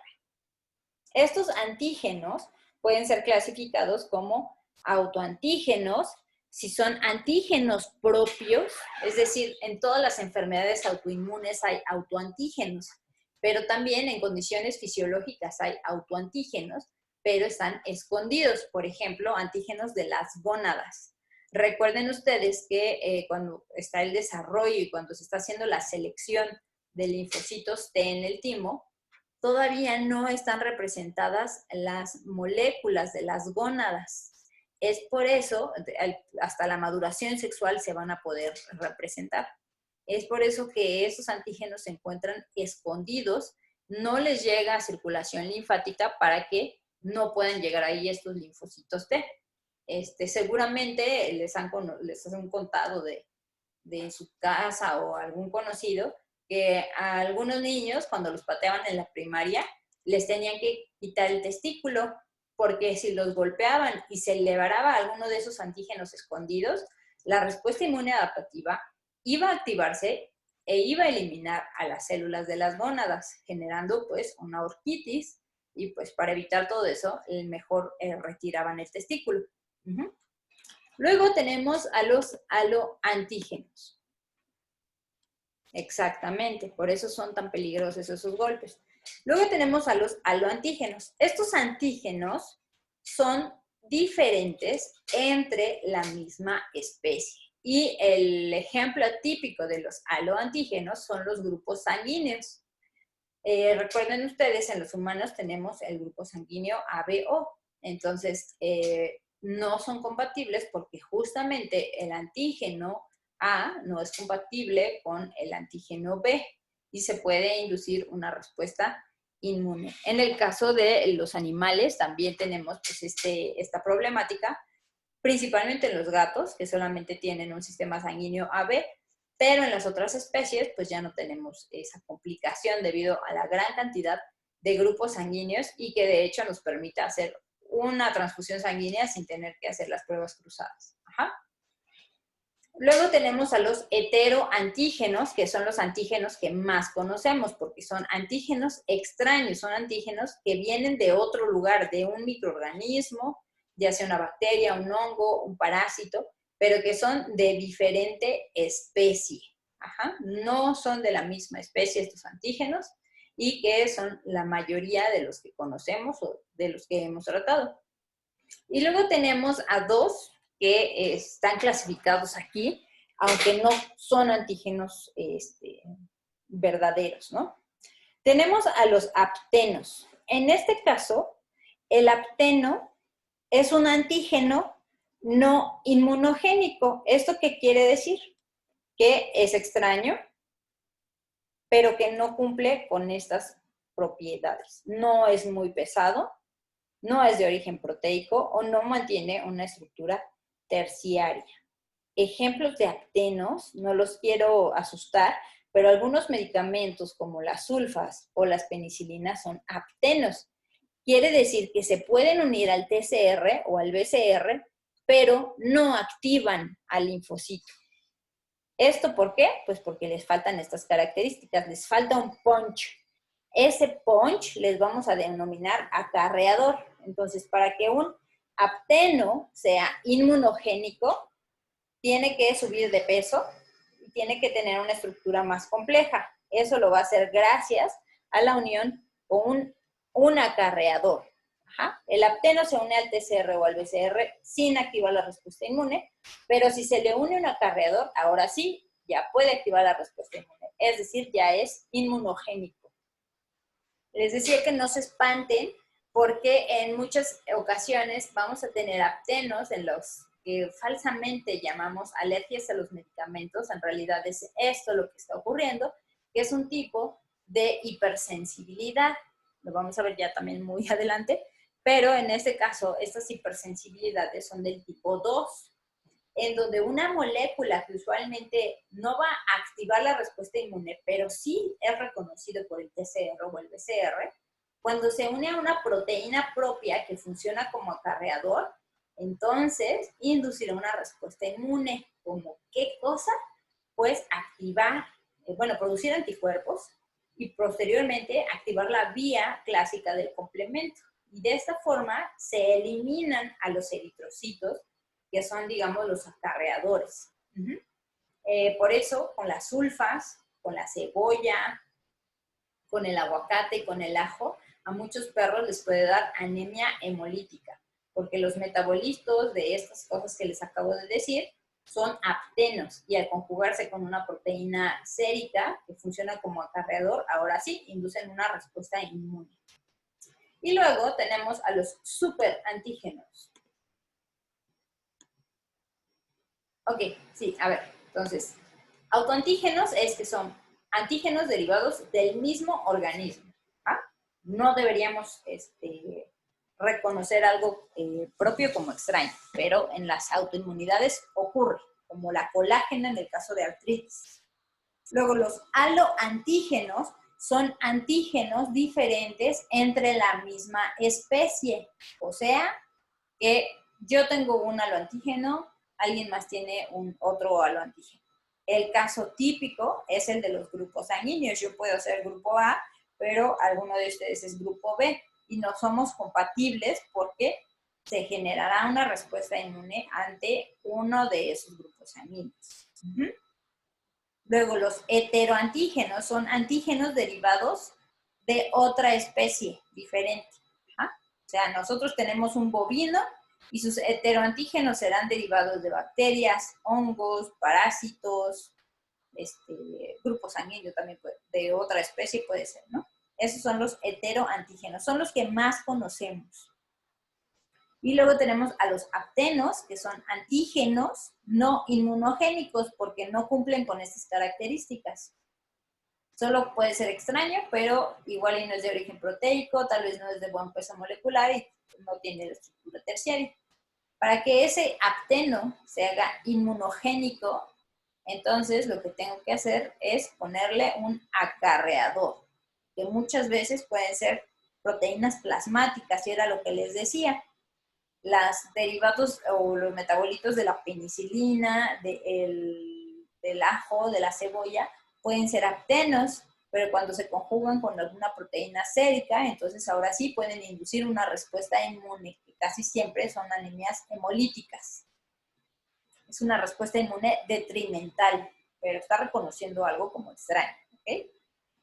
Estos antígenos pueden ser clasificados como autoantígenos, si son antígenos propios, es decir, en todas las enfermedades autoinmunes hay autoantígenos, pero también en condiciones fisiológicas hay autoantígenos, pero están escondidos, por ejemplo, antígenos de las gónadas. Recuerden ustedes que cuando está el desarrollo y cuando se está haciendo la selección de linfocitos T en el timo, todavía no están representadas las moléculas de las gónadas. Es por eso, hasta la maduración sexual se van a poder representar. Es por eso que esos antígenos se encuentran escondidos, no les llega a circulación linfática para que no puedan llegar ahí estos linfocitos T. Seguramente les han contado de su casa o algún conocido que a algunos niños cuando los pateaban en la primaria les tenían que quitar el testículo porque si los golpeaban y se liberaba alguno de esos antígenos escondidos, la respuesta inmune adaptativa iba a activarse e iba a eliminar a las células de las gónadas, generando pues una orquitis y pues para evitar todo eso, mejor retiraban el testículo. Luego tenemos a los aloantígenos. Exactamente, por eso son tan peligrosos esos golpes. Luego tenemos a los aloantígenos. Estos antígenos son diferentes entre la misma especie. Y el ejemplo típico de los aloantígenos son los grupos sanguíneos. Recuerden ustedes, en los humanos tenemos el grupo sanguíneo ABO. Entonces, no son compatibles porque justamente el antígeno A no es compatible con el antígeno B y se puede inducir una respuesta inmune. En el caso de los animales también tenemos pues, esta problemática, principalmente en los gatos, que solamente tienen un sistema sanguíneo AB, pero en las otras especies pues ya no tenemos esa complicación debido a la gran cantidad de grupos sanguíneos y que de hecho nos permite hacer una transfusión sanguínea sin tener que hacer las pruebas cruzadas. Ajá. Luego tenemos a los heteroantígenos, que son los antígenos que más conocemos, porque son antígenos extraños, son antígenos que vienen de otro lugar, de un microorganismo, ya sea una bacteria, un hongo, un parásito, pero que son de diferente especie. Ajá. No son de la misma especie estos antígenos y que son la mayoría de los que conocemos o de los que hemos tratado. Y luego tenemos a dos que están clasificados aquí, aunque no son antígenos verdaderos, ¿no? Tenemos a los aptenos. En este caso, el apteno es un antígeno no inmunogénico. ¿Esto qué quiere decir? Que es extraño, pero que no cumple con estas propiedades. No es muy pesado, no es de origen proteico o no mantiene una estructura terciaria. Ejemplos de actenos, no los quiero asustar, pero algunos medicamentos como las sulfas o las penicilinas son actenos. Quiere decir que se pueden unir al TCR o al BCR, pero no activan al linfocito. ¿Esto por qué? Pues porque les faltan estas características, les falta un punch. Ese punch les vamos a denominar acarreador. Entonces, para que un acteno sea inmunogénico, tiene que subir de peso y tiene que tener una estructura más compleja. Eso lo va a hacer gracias a la unión con un acarreador. Ajá. El acteno se une al TCR o al BCR sin activar la respuesta inmune, pero si se le une un acarreador, ahora sí, ya puede activar la respuesta inmune. Es decir, ya es inmunogénico. Les decía que no se espanten porque en muchas ocasiones vamos a tener actenos en los que falsamente llamamos alergias a los medicamentos. En realidad es esto lo que está ocurriendo, que es un tipo de hipersensibilidad. Lo vamos a ver ya también muy adelante, pero en este caso estas hipersensibilidades son del tipo 2, en donde una molécula que usualmente no va a activar la respuesta inmune, pero sí es reconocido por el TCR o el BCR, cuando se une a una proteína propia que funciona como acarreador, entonces inducirá una respuesta inmune. ¿Como qué cosa? Pues activar, producir anticuerpos y posteriormente activar la vía clásica del complemento. Y de esta forma se eliminan a los eritrocitos, que son, digamos, los acarreadores. Por eso, con las sulfas, con la cebolla, con el aguacate y con el ajo, a muchos perros les puede dar anemia hemolítica, porque los metabolitos de estas cosas que les acabo de decir son actenos, y al conjugarse con una proteína sérica que funciona como acarreador, ahora sí, inducen una respuesta inmune. Y luego tenemos a los superantígenos. Ok, sí, a ver, entonces, autoantígenos es que son antígenos derivados del mismo organismo. ¿Ah? No deberíamos reconocer algo propio como extraño, pero en las autoinmunidades ocurre, como la colágena en el caso de artritis. Luego, los aloantígenos son antígenos diferentes entre la misma especie. O sea, que yo tengo un aloantígeno, alguien más tiene otro aloantígeno. El caso típico es el de los grupos sanguíneos. Yo puedo ser grupo A, pero alguno de ustedes es grupo B y no somos compatibles porque se generará una respuesta inmune ante uno de esos grupos sanguíneos. Luego, los heteroantígenos son antígenos derivados de otra especie diferente. O sea, nosotros tenemos un bovino y sus heteroantígenos serán derivados de bacterias, hongos, parásitos, grupo sanguíneo también de otra especie puede ser, ¿no? Esos son los heteroantígenos, son los que más conocemos. Y luego tenemos a los actenos, que son antígenos no inmunogénicos porque no cumplen con estas características. Solo puede ser extraño, pero igual y no es de origen proteico, tal vez no es de buen peso molecular y no tiene la estructura terciaria. Para que ese acteno se haga inmunogénico, entonces lo que tengo que hacer es ponerle un acarreador, que muchas veces pueden ser proteínas plasmáticas, y era lo que les decía. Los derivados o los metabolitos de la penicilina, del ajo, de la cebolla, pueden ser actenos, pero cuando se conjugan con alguna proteína sérica, entonces ahora sí pueden inducir una respuesta inmune, que casi siempre son anemias hemolíticas. Es una respuesta inmune detrimental, pero está reconociendo algo como extraño. ¿Okay?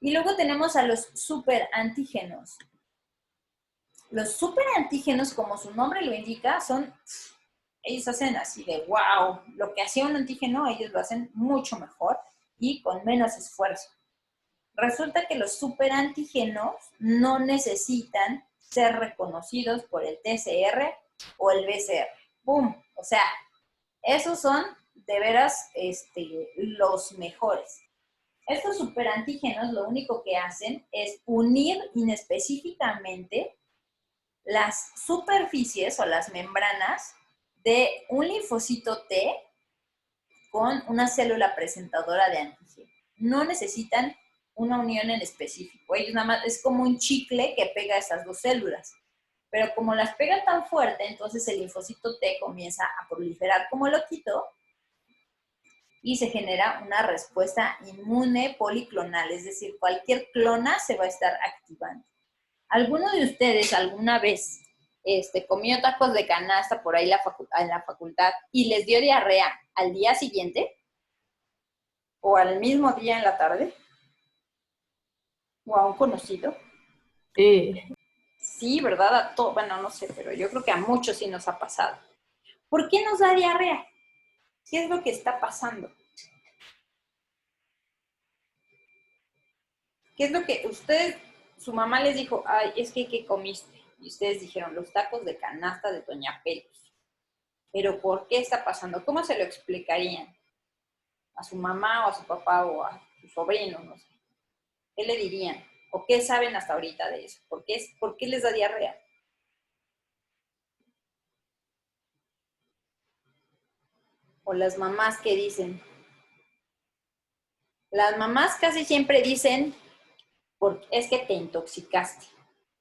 Y luego tenemos a los superantígenos. Los superantígenos, como su nombre lo indica, ellos hacen así de wow, lo que hacía un antígeno, ellos lo hacen mucho mejor y con menos esfuerzo. Resulta que los superantígenos no necesitan ser reconocidos por el TCR o el BCR. ¡Bum! O sea, esos son de veras los mejores. Estos superantígenos lo único que hacen es unir inespecíficamente las superficies o las membranas de un linfocito T con una célula presentadora de antígeno. No necesitan una unión en específico. Ellos nada más, es como un chicle que pega esas dos células. Pero como las pega tan fuerte, entonces el linfocito T comienza a proliferar como loquito y se genera una respuesta inmune policlonal, es decir, cualquier clona se va a estar activando. ¿Alguno de ustedes alguna vez comió tacos de canasta por ahí en la facultad y les dio diarrea al día siguiente? ¿O al mismo día en la tarde? ¿O a un conocido? Sí, ¿verdad? Bueno, no sé, pero yo creo que a muchos sí nos ha pasado. ¿Por qué nos da diarrea? ¿Qué es lo que está pasando? ¿Qué es lo que ustedes, su mamá les dijo, ay, es que ¿qué comiste? Y ustedes dijeron, los tacos de canasta de Doña Pelos. ¿Pero por qué está pasando? ¿Cómo se lo explicarían? A su mamá o a su papá o a su sobrino, no sé. ¿Qué le dirían? ¿O qué saben hasta ahorita de eso? ¿Por qué les da diarrea? O las mamás que dicen. Las mamás casi siempre dicen, es que te intoxicaste.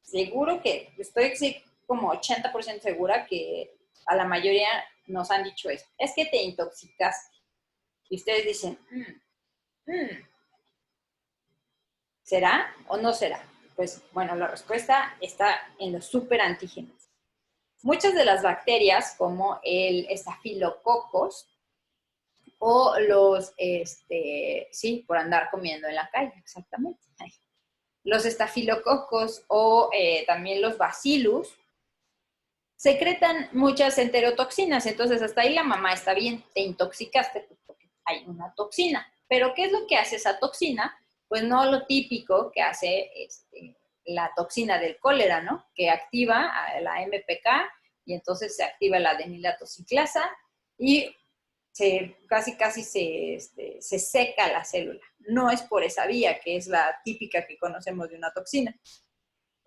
Seguro que, estoy como 80% segura que a la mayoría nos han dicho eso. Es que te intoxicaste. Y ustedes dicen, ¿será o no será? Pues bueno, la respuesta está en los superantígenos. Muchas de las bacterias, como el estafilococos, o los, sí, por andar comiendo en la calle, exactamente. Los estafilococos o también los bacillus secretan muchas enterotoxinas, entonces hasta ahí la mamá está bien, te intoxicaste porque hay una toxina. Pero ¿qué es lo que hace esa toxina? Pues no lo típico que hace la toxina del cólera, ¿no? Que activa a la MPK y entonces se activa la adenilatociclasa y casi se seca la célula. No es por esa vía, que es la típica que conocemos de una toxina.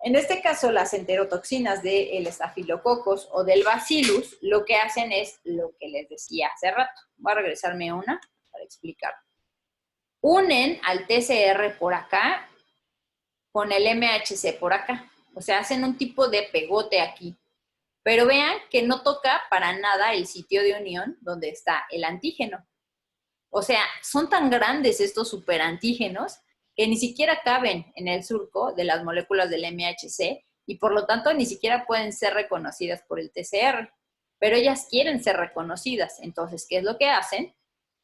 En este caso, las enterotoxinas del estafilococos o del bacillus, lo que hacen es lo que les decía hace rato. Voy a regresarme una para explicar. Unen al TCR por acá con el MHC por acá. O sea, hacen un tipo de pegote aquí. Pero vean que no toca para nada el sitio de unión donde está el antígeno. O sea, son tan grandes estos superantígenos que ni siquiera caben en el surco de las moléculas del MHC y por lo tanto ni siquiera pueden ser reconocidas por el TCR. Pero ellas quieren ser reconocidas. Entonces, ¿qué es lo que hacen?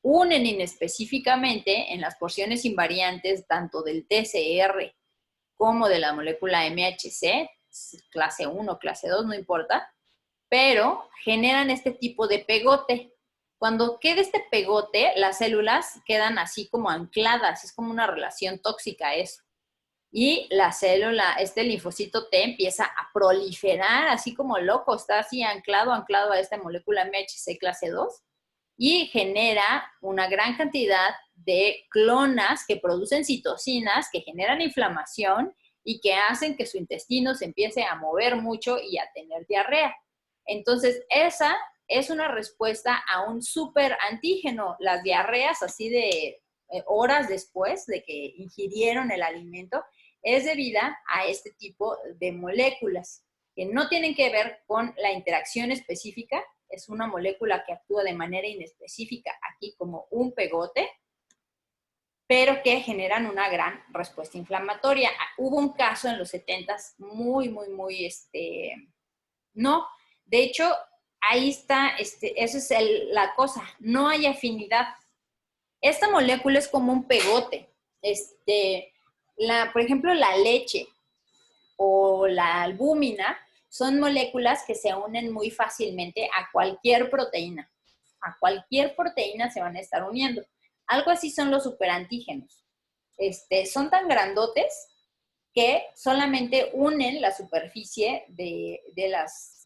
Unen inespecíficamente en las porciones invariantes tanto del TCR como de la molécula MHC, clase 1, clase 2, no importa, pero generan este tipo de pegote. Cuando queda este pegote, las células quedan así como ancladas, es como una relación tóxica eso. Y la célula, linfocito T empieza a proliferar así como loco, está así anclado a esta molécula MHC clase 2 y genera una gran cantidad de clonas que producen citocinas, que generan inflamación y que hacen que su intestino se empiece a mover mucho y a tener diarrea. Entonces, esa es una respuesta a un superantígeno. Las diarreas así de horas después de que ingirieron el alimento es debida a este tipo de moléculas que no tienen que ver con la interacción específica. Es una molécula que actúa de manera inespecífica aquí como un pegote, pero que generan una gran respuesta inflamatoria. Hubo un caso en los 70s muy, no, de hecho, ahí está, esa es la cosa, no hay afinidad. Esta molécula es como un pegote. Por ejemplo, la leche o la albúmina son moléculas que se unen muy fácilmente a cualquier proteína. A cualquier proteína se van a estar uniendo. Algo así son los superantígenos. Son tan grandotes que solamente unen la superficie de las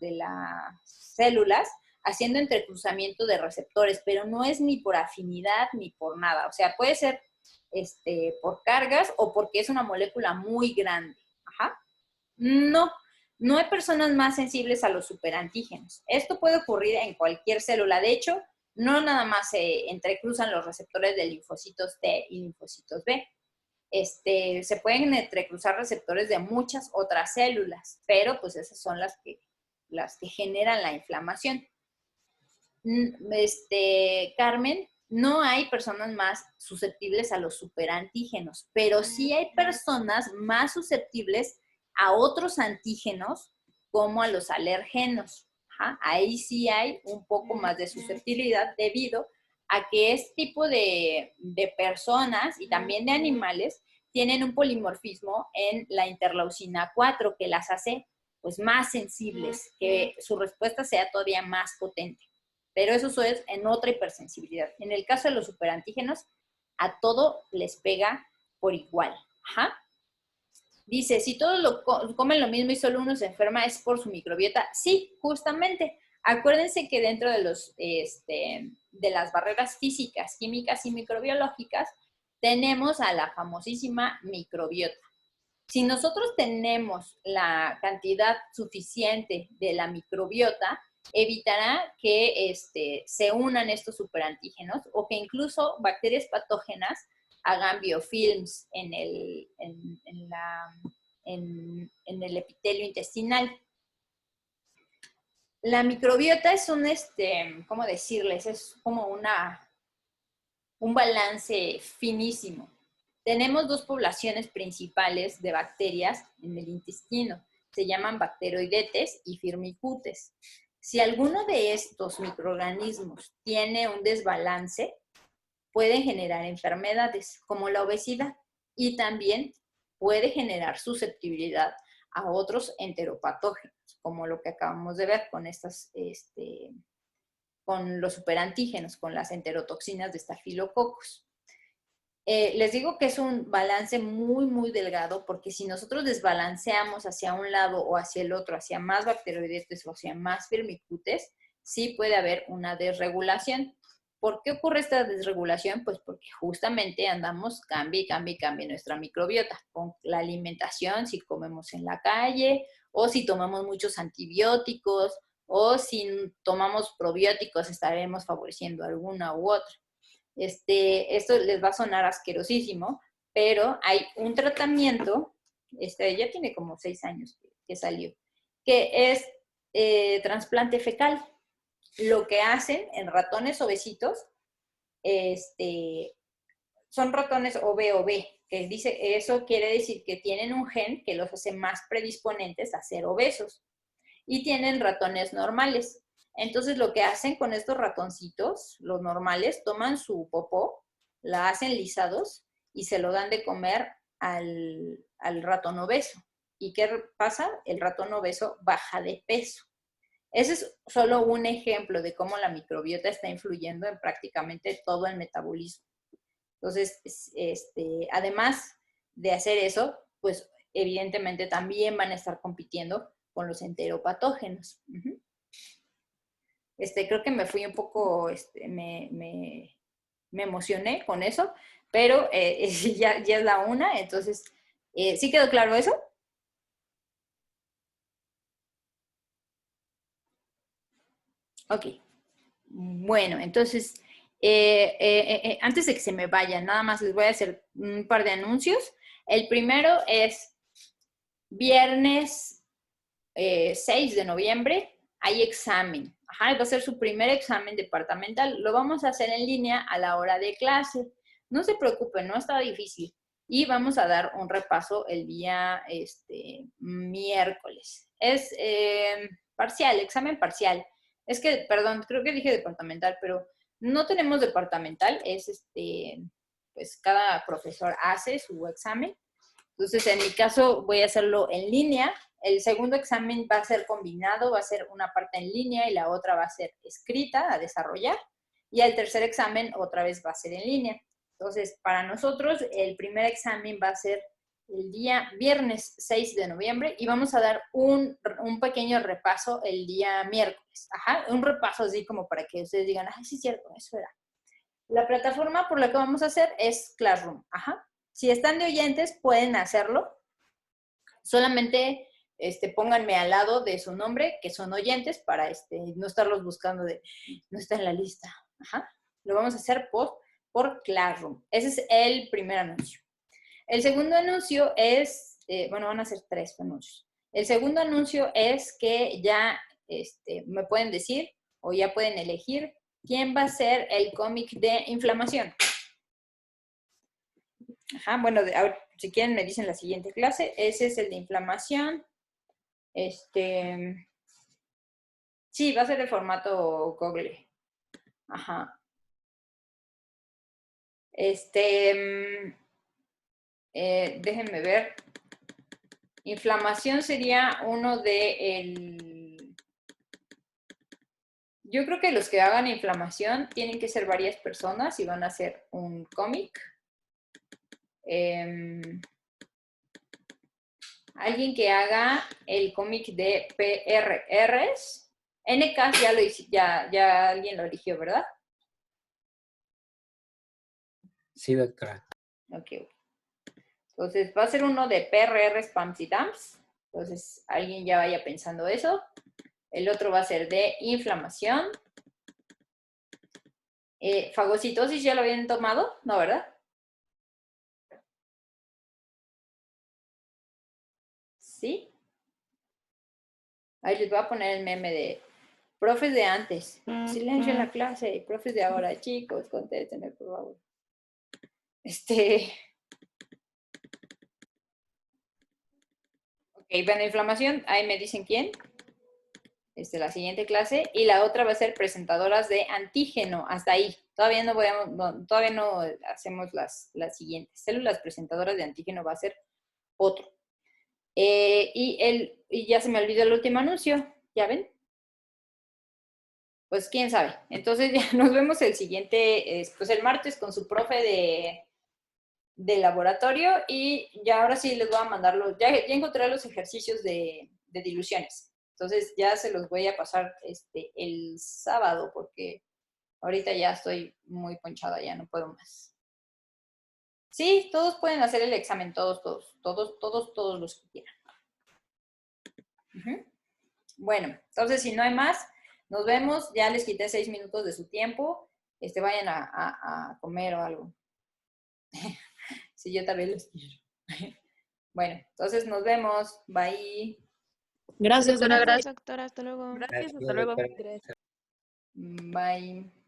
células haciendo entrecruzamiento de receptores, pero no es ni por afinidad ni por nada. O sea, puede ser por cargas o porque es una molécula muy grande. Ajá. No, no hay personas más sensibles a los superantígenos. Esto puede ocurrir en cualquier célula. De hecho, no nada más se entrecruzan los receptores de linfocitos T y linfocitos B. Se pueden entrecruzar receptores de muchas otras células, pero pues esas son las que generan la inflamación. Carmen, no hay personas más susceptibles a los superantígenos, pero sí hay personas más susceptibles a otros antígenos como a los alergenos. Ajá. Ahí sí hay un poco más de susceptibilidad debido a que este tipo de personas y también de animales tienen un polimorfismo en la interleucina 4 que las hace pues más sensibles, que su respuesta sea todavía más potente. Pero eso es en otra hipersensibilidad. En el caso de los superantígenos, a todo les pega por igual. Ajá. Dice, si todos comen lo mismo y solo uno se enferma, ¿es por su microbiota? Sí, justamente. Acuérdense que dentro de de las barreras físicas, químicas y microbiológicas, tenemos a la famosísima microbiota. Si nosotros tenemos la cantidad suficiente de la microbiota, evitará que se unan estos superantígenos o que incluso bacterias patógenas hagan biofilms en el epitelio intestinal. La microbiota es ¿cómo decirles? Es como un balance finísimo. Tenemos dos poblaciones principales de bacterias en el intestino. Se llaman bacteroidetes y firmicutes. Si alguno de estos microorganismos tiene un desbalance, pueden generar enfermedades como la obesidad y también puede generar susceptibilidad a otros enteropatógenos, como lo que acabamos de ver con con los superantígenos, con las enterotoxinas de estafilococos. Les digo que es un balance muy, muy delgado, porque si nosotros desbalanceamos hacia un lado o hacia el otro, hacia más bacteroidetes o hacia más firmicutes, sí puede haber una desregulación. ¿Por qué ocurre esta desregulación? Pues porque justamente andamos cambie nuestra microbiota con la alimentación, si comemos en la calle o si tomamos muchos antibióticos o si tomamos probióticos estaremos favoreciendo alguna u otra. Esto les va a sonar asquerosísimo, pero hay un tratamiento, ya tiene como 6 años que salió, que es trasplante fecal. Lo que hacen en ratones obesitos, son ratones OB, que eso quiere decir que tienen un gen que los hace más predisponentes a ser obesos. Y tienen ratones normales. Entonces, lo que hacen con estos ratoncitos, los normales, toman su popó, la hacen lisados y se lo dan de comer al ratón obeso. ¿Y qué pasa? El ratón obeso baja de peso. Ese es solo un ejemplo de cómo la microbiota está influyendo en prácticamente todo el metabolismo. Entonces, además de hacer eso, pues evidentemente también van a estar compitiendo con los enteropatógenos. Creo que me fui un poco, me emocioné con eso, pero ya es la 1, entonces, ¿sí quedó claro eso? Ok. Bueno, entonces, antes de que se me vayan, nada más les voy a hacer un par de anuncios. El primero es viernes 6 de noviembre, hay examen. Ajá, va a ser su primer examen departamental. Lo vamos a hacer en línea a la hora de clase. No se preocupen, no está difícil. Y vamos a dar un repaso el día miércoles. Es parcial, examen parcial. Es que, perdón, creo que dije departamental, pero no tenemos departamental. Es pues cada profesor hace su examen. Entonces, en mi caso, voy a hacerlo en línea. El segundo examen va a ser combinado, va a ser una parte en línea y la otra va a ser escrita, a desarrollar. Y el tercer examen otra vez va a ser en línea. Entonces, para nosotros, el primer examen va a ser el día viernes 6 de noviembre y vamos a dar un pequeño repaso el día miércoles. Ajá, un repaso así como para que ustedes digan, sí es cierto, eso era. La plataforma por la que vamos a hacer es Classroom. Ajá. Si están de oyentes, pueden hacerlo. Solamente pónganme al lado de su nombre, que son oyentes, para no estarlos buscando no está en la lista. Ajá. Lo vamos a hacer por Classroom. Ese es el primer anuncio. El segundo anuncio es, bueno, van a ser 3 anuncios. El segundo anuncio es que ya me pueden decir o ya pueden elegir quién va a ser el cómic de inflamación. Ajá, bueno, a ver, si quieren me dicen la siguiente clase. Ese es el de inflamación. Sí, va a ser de formato Google. Ajá. Déjenme ver. Inflamación sería uno de Yo creo que los que hagan inflamación tienen que ser varias personas y van a hacer un cómic. Alguien que haga el cómic de PRRs. NK ya lo hice, ya alguien lo eligió, ¿verdad? Sí, doctora. Ok. Entonces, va a ser uno de PRR Spams y Dumps. Entonces, alguien ya vaya pensando eso. El otro va a ser de inflamación. Fagocitosis, ¿ya lo habían tomado? No, ¿verdad? ¿Sí? Ahí les voy a poner el meme de profes de antes. Silencio en la clase. Profes de ahora. Chicos, contéstenme, por favor. Ok, bueno, inflamación, ahí me dicen quién. La siguiente clase. Y la otra va a ser presentadoras de antígeno. Hasta ahí. Todavía no hacemos las siguientes. Células presentadoras de antígeno va a ser otro. Y ya se me olvidó el último anuncio. ¿Ya ven? Pues quién sabe. Entonces ya nos vemos el siguiente, pues el martes con su profe de laboratorio y ya ahora sí les voy a mandar ya encontré los ejercicios de diluciones. Entonces ya se los voy a pasar el sábado porque ahorita ya estoy muy ponchada, ya no puedo más. Sí, todos pueden hacer el examen, todos los que quieran. Bueno, entonces si no hay más, nos vemos. Ya les quité 6 minutos de su tiempo. Vayan a comer o algo. Sí, yo también los quiero. Bueno, entonces nos vemos. Bye. Gracias, doctora. Gracias, doctora. Hasta luego. Gracias, Gracias, hasta luego. doctora. Bye.